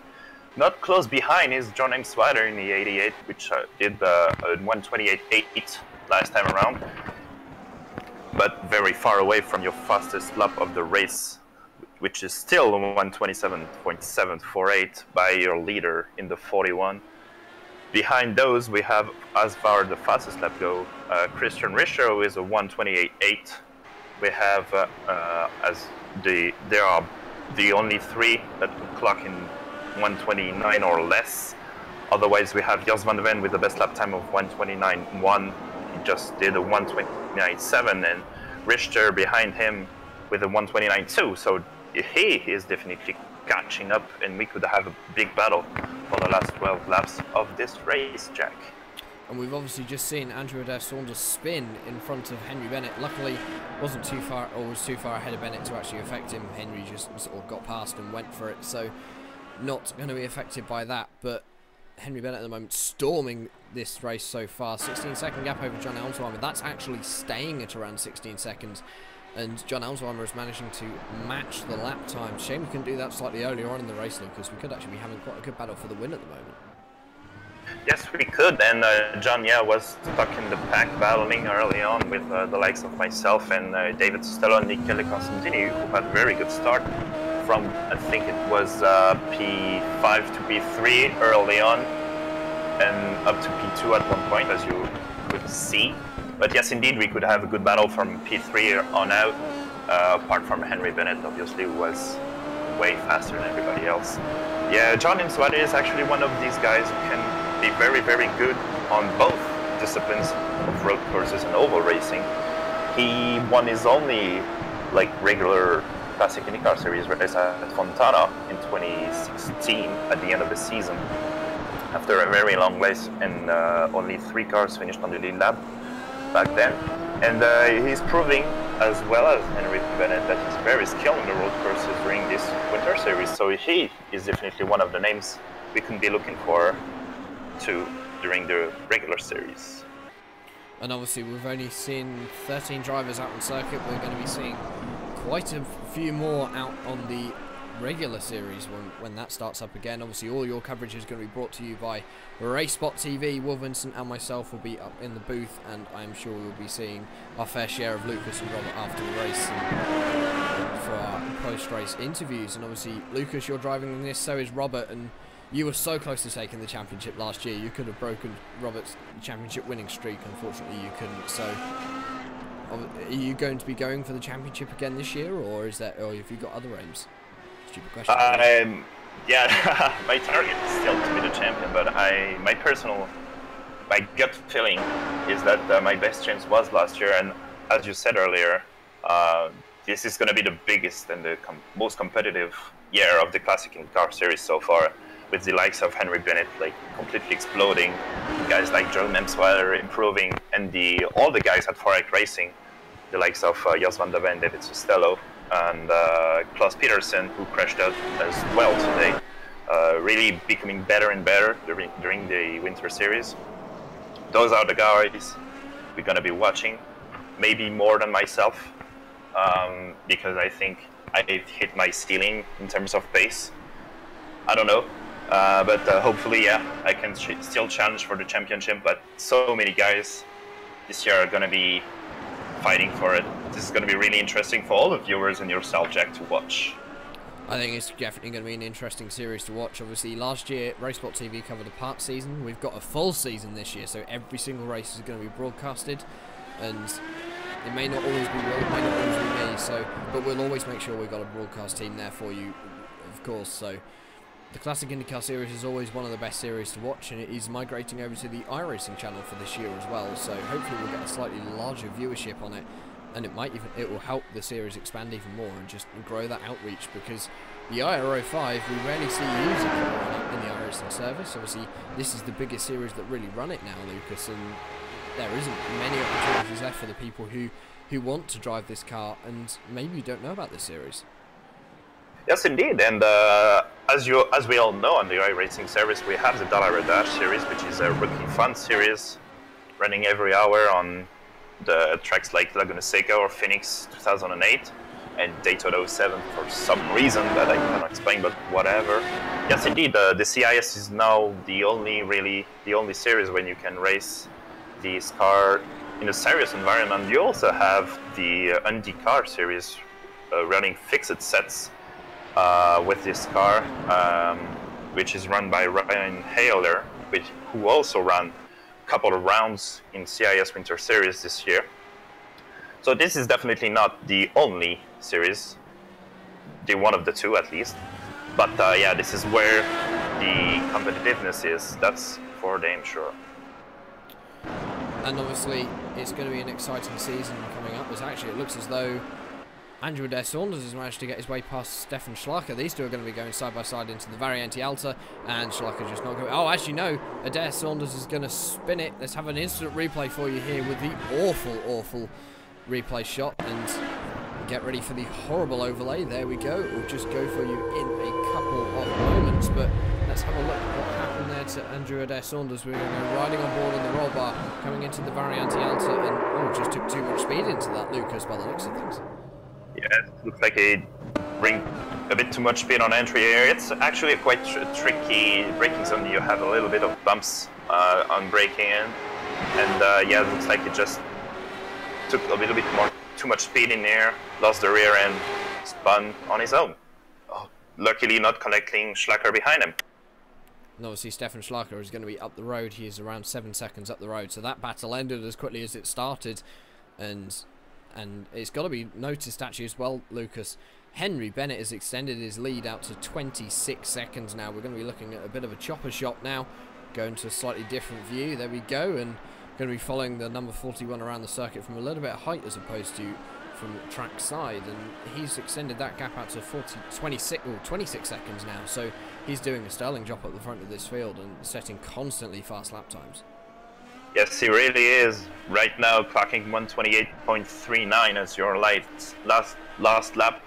Not close behind is John Elmsweimer in the 88, which did a 1:28.8 last time around, but very far away from your fastest lap of the race, which is still 1:27.748 by your leader in the 41. Behind those, we have, as far as the fastest lap go, Christian Richter, who is a 1:28.8. We have, there are the only three that would clock in 1:29 or less. Otherwise, we have Jos van der Ven with the best lap time of 1:29.1 just did a 1:29.7, and Richter behind him with a 1:29.2. So he is definitely catching up, and we could have a big battle for the last 12 laps of this race, Jack. And we've obviously just seen Andrew Adair Saunders spin in front of Henry Bennett. Luckily, wasn't too far, or was too far ahead of Bennett to actually affect him. Henry just sort of got past and went for it, so not going to be affected by that. But Henry Bennett at the moment storming this race so far. 16-second gap over John Elmsheimer. That's actually staying at around 16 seconds. And John Elmsheimer is managing to match the lap time. Shame we couldn't do that slightly earlier on in the race, Lucas. We could actually be having quite a good battle for the win at the moment. Yes, we could, and John, was stuck in the pack battling early on with the likes of myself and David Costello and Michele Costantini, who had a very good start from, I think it was P5 to P3 early on, and up to P2 at one point, as you could see. But yes, indeed, we could have a good battle from P3 on out, apart from Henry Bennett, obviously, who was way faster than everybody else. Yeah, John Imswati is actually one of these guys who can be very, very good on both disciplines of road courses and oval racing. He won his only regular Classic IndyCar Series race at Fontana in 2016 at the end of the season, after a very long race, and only 3 cars finished on the lead lap back then. And he's proving, as well as Henry Bennett, that he's very skilled on the road courses during this winter series. So he is definitely one of the names we can be looking for too during the regular series. And obviously we've only seen 13 drivers out on circuit. We're going to be seeing quite a few more out on the regular series when that starts up again. Obviously all your coverage is going to be brought to you by Race Spot TV. Will Vincent and myself will be up in the booth, and I'm sure we'll be seeing our fair share of Lucas and Robert after the race and for our post-race interviews. And obviously Lucas, you're driving this, so is Robert, and you were so close to taking the championship last year. You could have broken Robert's championship winning streak. Unfortunately, you couldn't. So, are you going to be going for the championship again this year, or have you got other aims? Stupid question. Yeah, my target is still to be the champion, but my gut feeling is that my best chance was last year, and as you said earlier, this is going to be the biggest and the most competitive year of the Classic IndyCar Series so far, with the likes of Henry Bennett completely exploding, guys like Joe Nemsweiler improving, and all the guys at Forex Racing, the likes of Jos van der Ven and David Costello, and Klaus Peterson, who crashed out as well today, really becoming better and better during the winter series. Those are the guys we're going to be watching, maybe more than myself, because I think I hit my ceiling in terms of pace. I don't know. But hopefully, I can still challenge for the championship. But so many guys this year are going to be fighting for it. This is going to be really interesting for all the viewers and yourself, Jack, to watch. I think it's definitely going to be an interesting series to watch. Obviously, last year, RaceSpot TV covered a part season. We've got a full season this year, so every single race is going to be broadcasted. And it may not always be Will, it may not always be me, but we'll always make sure we've got a broadcast team there for you, of course. So the Classic IndyCar Series is always one of the best series to watch, and it is migrating over to the iRacing channel for this year as well, so hopefully we'll get a slightly larger viewership on it, and it will help the series expand even more and just grow that outreach, because the IRO5 we rarely see used in the iRacing service. Obviously this is the biggest series that really run it now, Lucas, and there isn't many opportunities left for the people who want to drive this car and maybe don't know about this series. Yes, indeed, and as we all know, on the iRacing service, we have the Dollar Dash series, which is a rookie fun series running every hour on the tracks like Laguna Seca or Phoenix 2008 and Daytona 07 for some reason that I cannot explain, but whatever. Yes, indeed, the CIS is now the only series when you can race this car in a serious environment. You also have the Indycar series running fixed sets with this car, which is run by Ryan Hayler, who also ran a couple of rounds in CIS Winter Series this year. So this is definitely not the only series, the one of the two at least. But yeah, this is where the competitiveness is, that's for damn sure. And obviously, it's going to be an exciting season coming up. It looks as though Andrew Adair Saunders has managed to get his way past Stefan Schlacker. These two are going to be going side by side into the Variante Alta, and Schlacker just not going. Oh, as you know, Adair Saunders is going to spin it. Let's have an instant replay for you here with the awful replay shot, and get ready for the horrible overlay. There we go. We'll just go for you in a couple of moments, but let's have a look at what happened there to Andrew Adair Saunders. We're going to go riding on board in the roll bar, coming into the Variante Alta, and just took too much speed into that, Lucas, by the looks of things. Yeah, it looks like it bring a bit too much speed on entry here. It's actually a quite tricky braking zone. You have a little bit of bumps on braking in, and yeah, it looks like it just took a little bit too much speed in there, lost the rear end, spun on his own. Oh, luckily not connecting Schlacker behind him. And obviously Stefan Schlacker is going to be up the road. He is around 7 seconds up the road, so that battle ended as quickly as it started, and it's got to be noticed actually as well, Lucas. Henry Bennett has extended his lead out to 26 seconds now. We're going to be looking at a bit of a chopper shot now, going to a slightly different view. There we go, and going to be following the number 41 around the circuit from a little bit of height as opposed to from track side, and he's extended that gap out to 26 seconds now, so he's doing a sterling job at the front of this field and setting constantly fast lap times. Yes, he really is. Right now, clocking 128.39 as your last lap,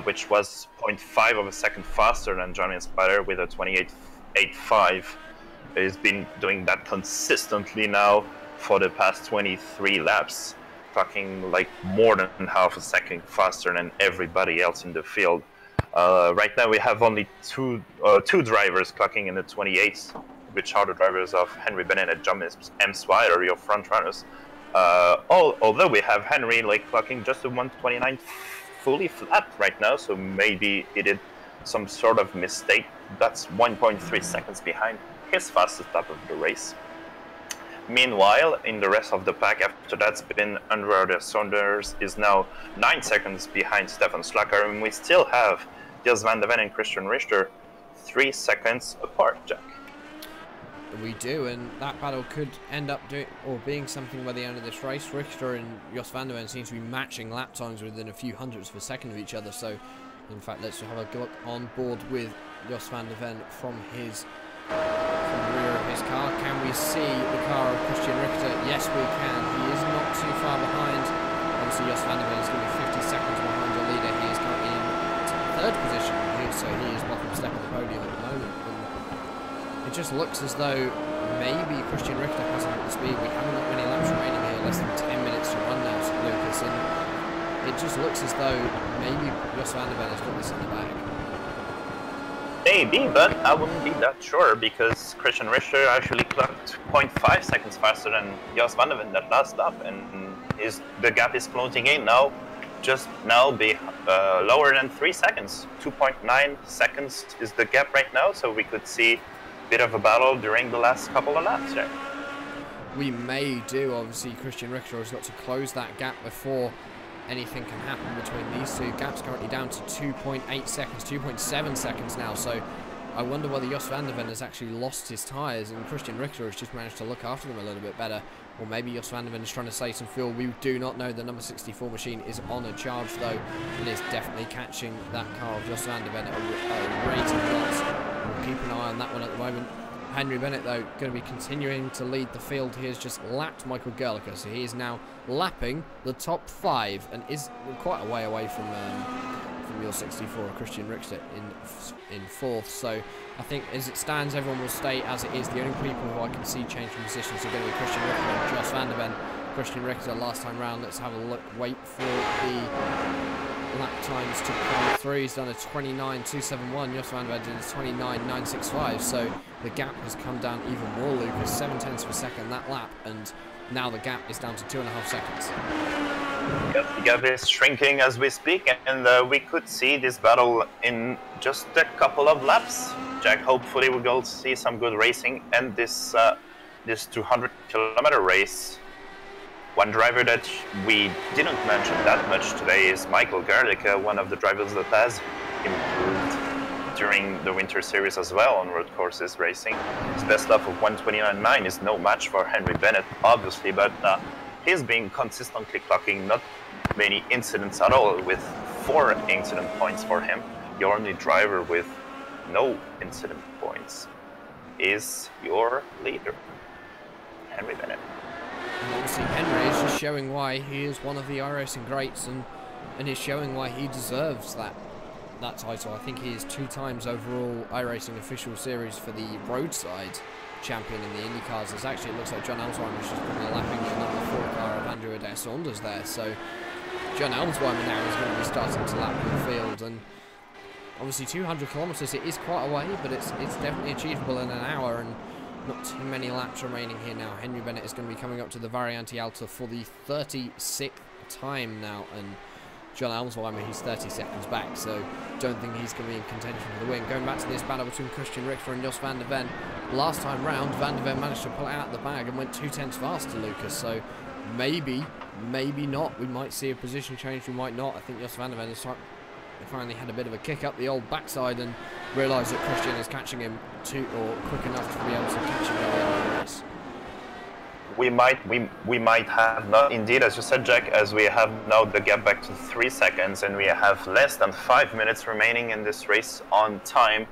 which was 0.5 of a second faster than Johnny Spider with a 28.85. He's been doing that consistently now for the past 23 laps, clocking like more than half a second faster than everybody else in the field. Right now, we have only two drivers clocking in the 28s, which are the drivers of Henry Bennett and John M. Swider, your front runners. Although we have Henry like clocking just a 129 fully flat right now, so maybe he did some sort of mistake. That's 1.3 seconds behind his fastest lap of the race. Meanwhile, in the rest of the pack, after that's been Andrew Adair Saunders is now 9 seconds behind Stefan Schlacker, and we still have Jos van der Ven and Christian Richter 3 seconds apart, Jack. We do, and that battle could end up being something by the end of this race. Richter and Jos van der Ven seem to be matching lap times within a few hundredths of a second of each other, so in fact let's have a look on board with Jos van der Ven from the rear of his car. Can we see the car of Christian Richter? Yes, we can. He is not too far behind. Obviously, Jos van der Ven is going to be 50 seconds behind the leader. He is currently in third position, so he is welcome step on the podium at the moment. And it just looks as though maybe Christian Richter hasn't got the speed. We haven't got many laps remaining here, less than 10 minutes to run now, Lucas, and it just looks as though maybe Jos van der Ven has got this in the bag. Maybe, but I wouldn't be that sure, because Christian Richter actually clocked 0.5 seconds faster than Jos van der Ven that last lap, and the gap is closing in now, just now be lower than 3 seconds. 2.9 seconds is the gap right now, so we could see a bit of a battle during the last couple of laps there. We may do. Obviously, Christian Richter has got to close that gap before anything can happen between these two. Gap's currently down to 2.8 seconds, 2.7 seconds now, so I wonder whether Jos van der Ven has actually lost his tyres and Christian Richter has just managed to look after them a little bit better, or maybe Jos van der Ven is trying to save some fuel. We do not know. The number 64 machine is on a charge though, and is definitely catching that car of Jos van der Ven at a rate of knots. We'll keep an eye on that one at the moment. Henry Bennett, though, going to be continuing to lead the field. He has just lapped Michael Gerlicher, so he is now lapping the top 5 and is quite a way away from your 64, Christian Richter, in 4th. So I think as it stands, everyone will stay as it is. The only people who I can see changing positions are going to be Christian Richter and Jos van der Ven. Christian Richter last time round. Let's have a look. Wait for the lap times to come through. He's done a 29.271. Jos van der Ven did a 29.965. So the gap has come down even more, Lucas. 0.7 per second that lap, and now the gap is down to 2.5 seconds. Yes, the gap is shrinking as we speak, and we could see this battle in just a couple of laps. Jack, hopefully we will see some good racing and this 200-kilometer race. One driver that we didn't mention that much today is Michael Gerlicher, one of the drivers that has improved during the Winter Series as well on road courses racing. His best lap of 1:29.9 is no match for Henry Bennett, obviously, but he's been consistently clocking not many incidents at all, with 4 incident points for him. The only driver with no incident points is your leader, Henry Bennett. And obviously Henry is just showing why he is one of the iRacing greats, and is showing why he deserves that title. I think he is 2 times overall iRacing official series for the roadside champion in the Indycars. As actually it looks like John Elsweimer is just probably lapping the number 4 car of Andrew Adair Saunders there. So John Elsweimer now is going to be starting to lap the field, and obviously 200 kilometres, it is quite a way, but it's definitely achievable in an hour, and not too many laps remaining here now. Henry Bennett is going to be coming up to the Variante Alta for the 36th time now, and John Elsweimer, he's 30 seconds back, so don't think he's going to be in contention for the win. Going back to this battle between Christian Richter and Jos van der Ven, last time round, van der Ven managed to pull it out of the bag and went 2/10 faster, Lucas, so maybe not. We might see a position change, we might not. I think Jos van der Ven has finally had a bit of a kick up the old backside and realised that Christian is catching him quick enough to be able to catch him at the end of the race. We might have not, indeed, as you said, Jack, as we have now the gap back to 3 seconds, and we have less than 5 minutes remaining in this race on time,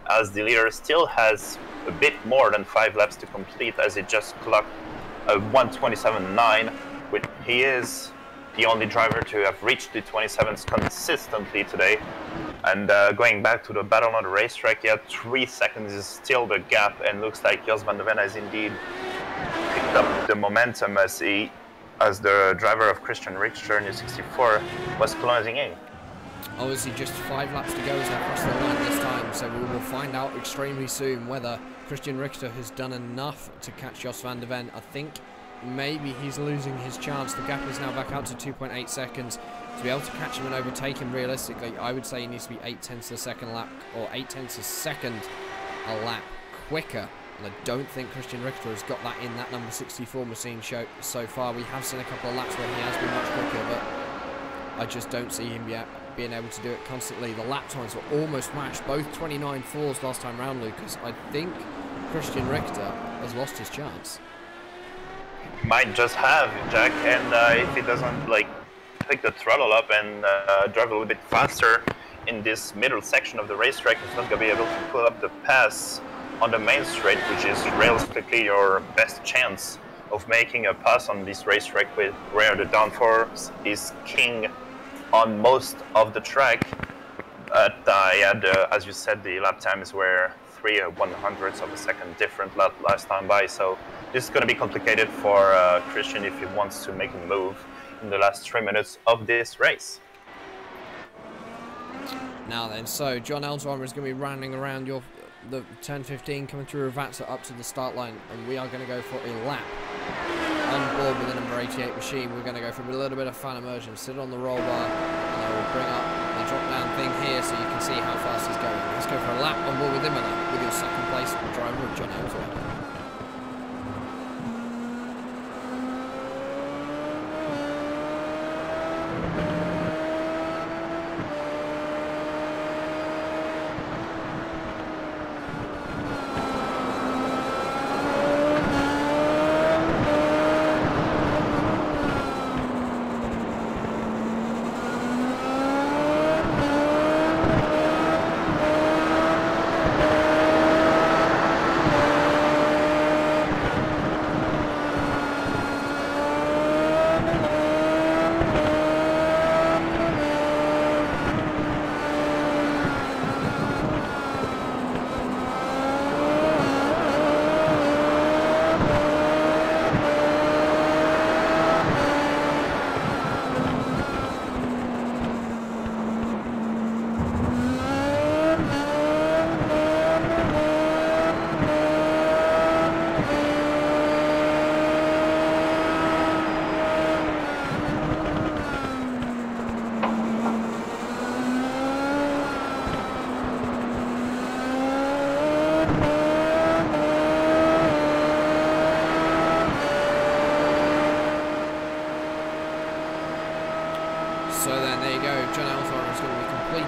as the leader still has a bit more than 5 laps to complete, as he just clocked a 1:27.9, which he is the only driver to have reached the 27s consistently today. And going back to the battle on the racetrack, yeah, 3 seconds is still the gap, and looks like Jos van der Ven has indeed picked up the momentum as the driver of Christian Richter in the 64 was closing in. Obviously just 5 laps to go as they cross the line this time, so we will find out extremely soon whether Christian Richter has done enough to catch Jos van der Ven. I think maybe he's losing his chance. The gap is now back out to 2.8 seconds. To be able to catch him and overtake him realistically, I would say he needs to be 0.8 a second lap, or 0.8 a second a lap quicker. And I don't think Christian Richter has got that in that number 64 machine show so far. We have seen a couple of laps where he has been much quicker, but I just don't see him yet being able to do it constantly. The lap times were almost matched, both 29.4s last time round, Lucas. I think Christian Richter has lost his chance. Might just have, Jack, and if he doesn't pick the throttle up and drive a little bit faster in this middle section of the racetrack, he's not going to be able to pull up the pass on the main straight, which is realistically your best chance of making a pass on this racetrack, where the downforce is king on most of the track. But as you said, the lap times were 3/100ths of a second different last time by, so this is going to be complicated for Christian if he wants to make a move in the last 3 minutes of this race. Now then, so John Elsweimer is going to be running around the turn 15, coming through Ravatsa up to the start line, and we are going to go for a lap on board with the number 88 machine. We're going to go for a little bit of fan immersion, sit on the roll bar, and I will bring up the drop down thing here so you can see how fast he's going. Let's go for a lap on board with Imola, with your second place driver, John Elsweimer.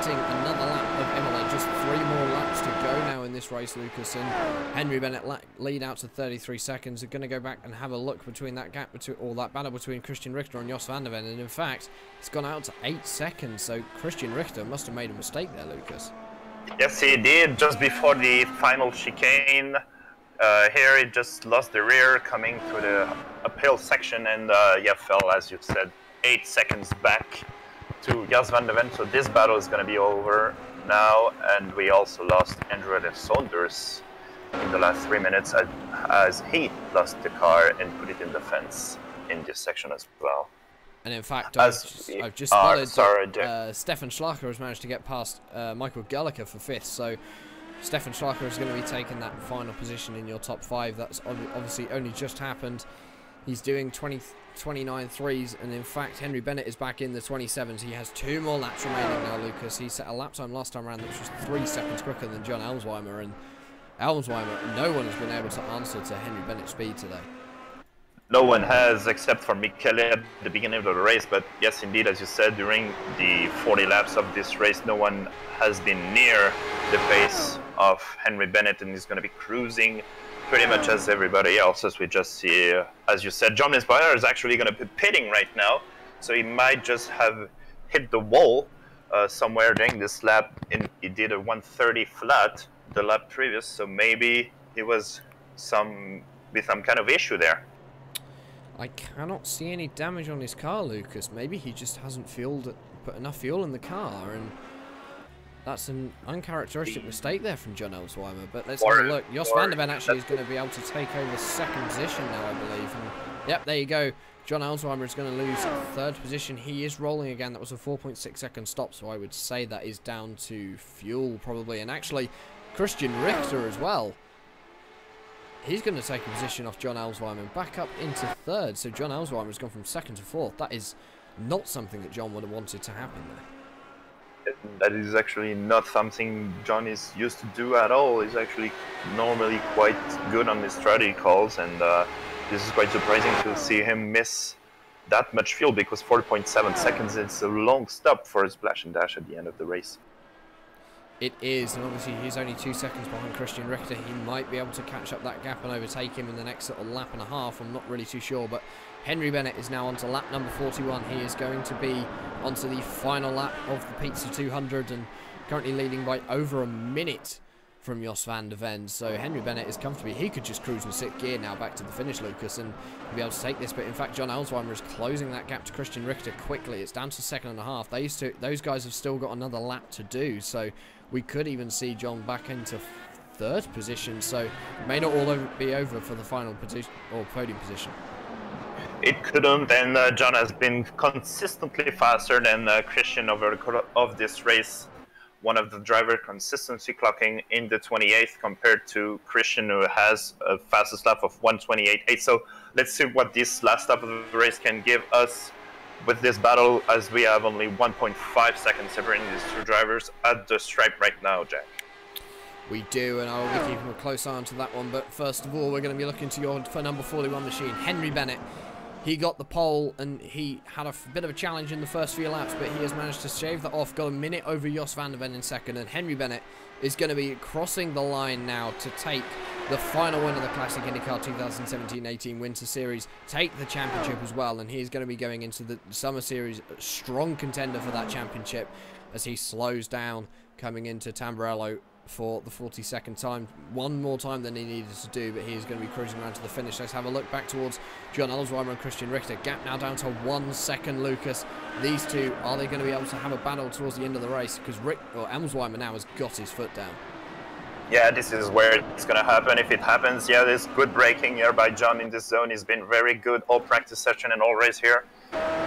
expecting another lap of Imola. Just 3 more laps to go now in this race, Lucas. And Henry Bennett lead out to 33 seconds. They're going to go back and have a look between that gap, or that battle between Christian Richter and Jos van der Ven. And in fact, it's gone out to 8 seconds. So Christian Richter must have made a mistake there, Lucas. Yes, he did. Just before the final chicane, here he just lost the rear coming to the uphill section and yeah, fell, as you said, 8 seconds back to Jos van der Ven. So this battle is going to be over now, and we also lost Andrew Saunders in the last 3 minutes as he lost the car and put it in the fence in this section as well. And in fact, I've just spotted Stefan Schlacher has managed to get past Michael Gerlicher for 5th. So Stefan Schlacher is going to be taking that final position in your top 5. That's obviously only just happened. He's doing 29 threes, and in fact, Henry Bennett is back in the 27s. He has 2 more laps remaining now, Lucas. He set a lap time last time around that was just 3 seconds quicker than John Elmsweimer, and Elmsweimer, no one has been able to answer to Henry Bennett's speed today. No one has, except for Michele at the beginning of the race, but yes, indeed, as you said, during the 40 laps of this race, no one has been near the pace of Henry Bennett, and he's going to be cruising pretty much as everybody else, as we just see. As you said, John Inspire is actually going to be pitting right now, so he might just have hit the wall somewhere during this lap. He did a 130 flat the lap previous, so maybe he was with some kind of issue there. I cannot see any damage on his car, Lucas. Maybe he just hasn't put enough fuel in the car, and that's an uncharacteristic mistake there from John Elmsweimer. But let's have a look. Jos van der Ven actually is going to be able to take over 2nd position now, I believe. And yep, there you go. John Elmsweimer is going to lose 3rd position. He is rolling again. That was a 4.6 second stop, so I would say that is down to fuel probably. And actually, Christian Richter as well. He's going to take a position off John Elmsweimer back up into 3rd. So John Elmsweimer has gone from 2nd to 4th. That is not something that John would have wanted to happen there. That is actually not something John is used to do at all. He's actually normally quite good on his strategy calls, and this is quite surprising to see him miss that much fuel, because 4.7 seconds is a long stop for a splash and dash at the end of the race. It is, and obviously he's only 2 seconds behind Christian Richter. He might be able to catch up that gap and overtake him in the next sort of lap and a half. I'm not really too sure, but Henry Bennett is now onto lap number 41. He is going to be onto the final lap of the Pizza 200 and currently leading by over a minute from Jos van der Ven. So Henry Bennett is comfortably, he could just cruise in 6th gear now back to the finish, Lucas, and be able to take this. But in fact, John Elmsweimer is closing that gap to Christian Richter quickly. It's down to 2nd and a half. Those guys have still got another lap to do, so we could even see John back into 3rd position. So it may not all be over for the final position or podium position. It couldn't, and John has been consistently faster than Christian over the course of this race. One of the driver consistency clocking in the 28th compared to Christian, who has a fastest lap of 1:28.8. So let's see what this last lap of the race can give us with this battle, as we have only 1.5 seconds separating these 2 drivers at the stripe right now, Jack. We do, and I will be keeping a close eye on to that one. But first of all, we're going to be looking to for number 41 machine, Henry Bennett. He got the pole, and he had a bit of a challenge in the first few laps, but he has managed to shave that off, got a minute over Jos van der Ven in 2nd, and Henry Bennett is going to be crossing the line now to take the final win of the Classic IndyCar 2017-18 Winter Series, take the championship as well, and he's going to be going into the Summer Series a strong contender for that championship as he slows down coming into Tamburello for the 42nd time, one more time than he needed to do, but he is going to be cruising around to the finish. Let's have a look back towards John Elmsweimer and Christian Richter. Gap now down to 1 second, Lucas. These two, are they going to be able to have a battle towards the end of the race? Because Elmsweimer now has got his foot down. Yeah, this is where it's going to happen. If it happens, yeah, there's good braking here by John in this zone. He's been very good all practice session and all race here.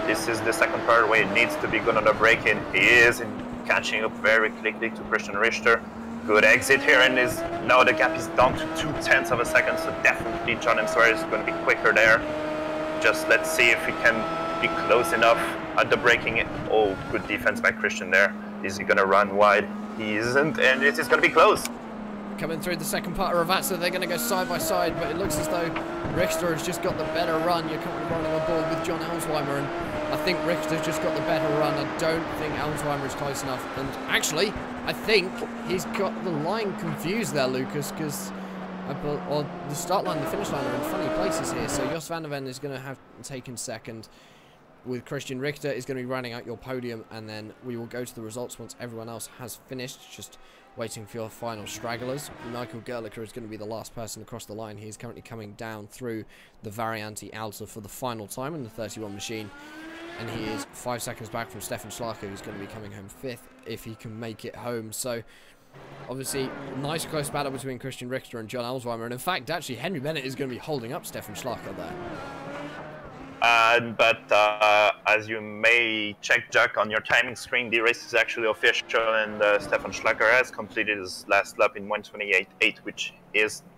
This is the second part where he needs to be good on the braking. He is catching up very quickly to Christian Richter. Good exit here, and now the gap is down to 0.2 of a second, so definitely John Elmsweimer is going to be quicker there. Just let's see if he can be close enough at the braking. Oh, good defense by Christian there. Is he going to run wide? He isn't, and it is going to be close. Coming through the second part of Ravazza, they're going to go side by side, but it looks as though Richter has just got the better run. You're currently running on board with John Elmsweimer, and I think Richter's just got the better run. I don't think Alzheimer is close enough. And actually, I think he's got the line confused there, Lucas, because the start line and the finish line are in funny places here. So Jos van der Ven is going to have taken second, with Christian Richter is going to be running out your podium, and then we will go to the results once everyone else has finished. Just waiting for your final stragglers. Michael Gerlicher is going to be the last person across the line. He is currently coming down through the Variante Alta for the final time in the 31 machine. And he is 5 seconds back from Stefan Schlager, who's going to be coming home 5th if he can make it home. So, obviously, nice close battle between Christian Richter and John Alzheimer. And in fact, actually, Henry Bennett is going to be holding up Stefan Schlager there. But as you may check, Jack, on your timing screen, the race is actually official, and Stefan Schlager has completed his last lap in 1:28.8,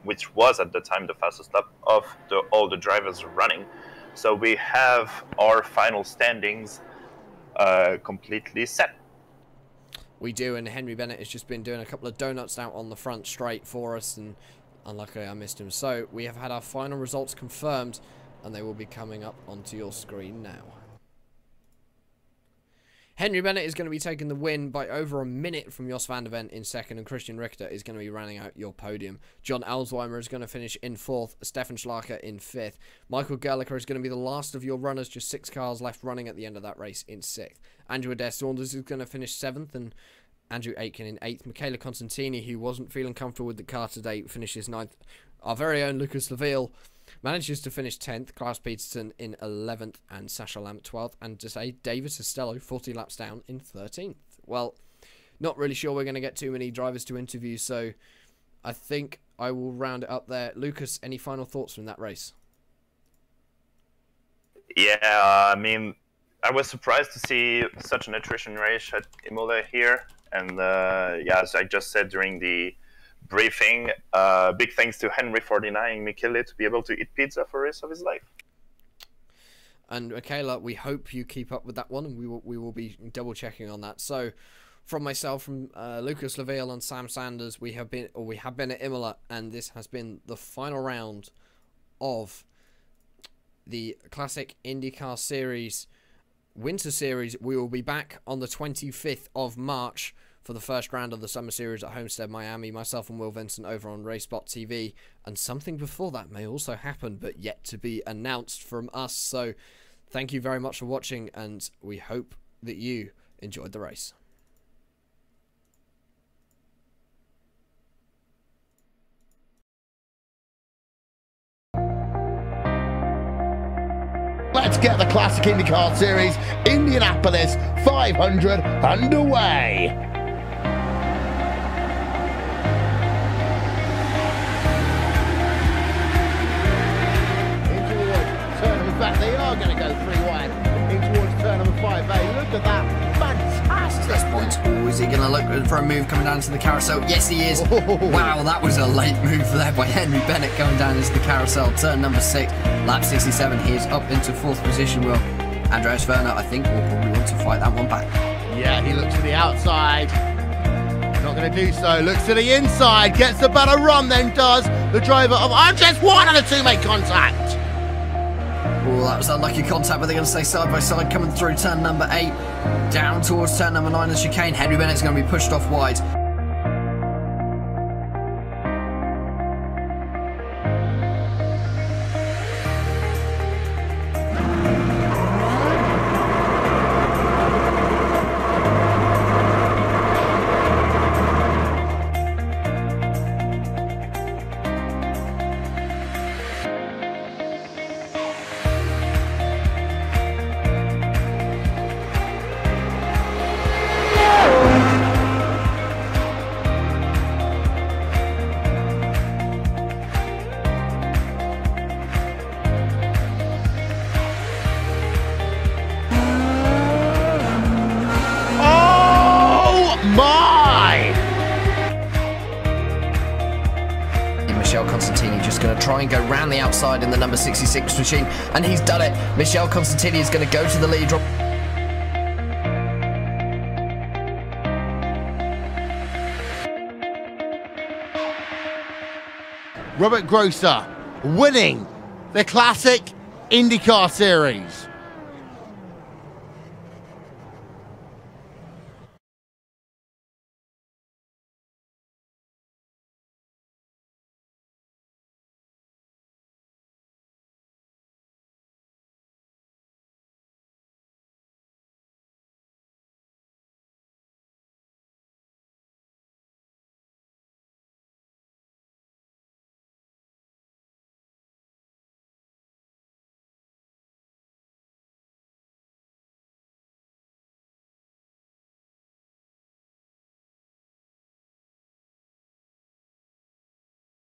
which was at the time the fastest lap of all the drivers running. So we have our final standings completely set. We do, and Henry Bennett has just been doing a couple of donuts out on the front straight for us, and unluckily I missed him. So we have had our final results confirmed, and they will be coming up onto your screen now. Henry Bennett is going to be taking the win by over a minute from Jos van der Ven in second, and Christian Richter is going to be running out your podium. John Alzheimer is going to finish in 4th, Stefan Schlager in 5th. Michael Gerlicher is going to be the last of your runners, just 6 cars left running at the end of that race in 6th. Andrew Adair Saunders is going to finish 7th, and Andrew Aitken in 8th. Michele Constantini, who wasn't feeling comfortable with the car today, finishes 9th. Our very own Lucas Laville manages to finish 10th, Klaus Peterson in 11th, and Sasha Lamp 12th, and to say David Costello 40 laps down in 13th. Well, not really sure we're going to get too many drivers to interview, so I think I will round it up there. Lucas, any final thoughts from that race? Yeah, I mean, I was surprised to see such an attrition race at Imola here, and yeah, as I just said during the briefing, big thanks to Henry for denying Michele to be able to eat pizza for the rest of his life. And Michaela, we hope you keep up with that one, and we will be double checking on that. So, from myself, from Lucas Laville and Sam Sanders, we have been at Imola, and this has been the final round of the Classic IndyCar Series Winter Series. We will be back on the 25th of March for the first round of the Summer Series at Homestead, Miami. Myself and Will Vincent over on RaceSpot TV. And something before that may also happen, but yet to be announced from us. So thank you very much for watching, and we hope that you enjoyed the race. Let's get the Classic IndyCar Series Indianapolis 500 underway. They are going to go 3 wide in towards turn number 5A. Look at that. Fantastic. This point. Oh, is he going to look for a move coming down to the carousel? Yes, he is. Wow, that was a late move there by Henry Bennett going down into the carousel. Turn number 6, lap 67. He is up into 4th position. Will Andreas Werner, I think, will probably want to fight that one back. Yeah, he looks to the outside. Not going to do so. Looks to the inside. Gets a better run, then does the driver of Andres. 1 and a 2 make contact. Oh, that was unlucky contact, but they're going to stay side by side, coming through turn number 8, down towards turn number 9 of the chicane. Henry Bennett's going to be pushed off wide. Try and go round the outside in the number 66 machine, and he's done it. Michele Constantini is going to go to the lead. Robert Grosser winning the Classic IndyCar Series.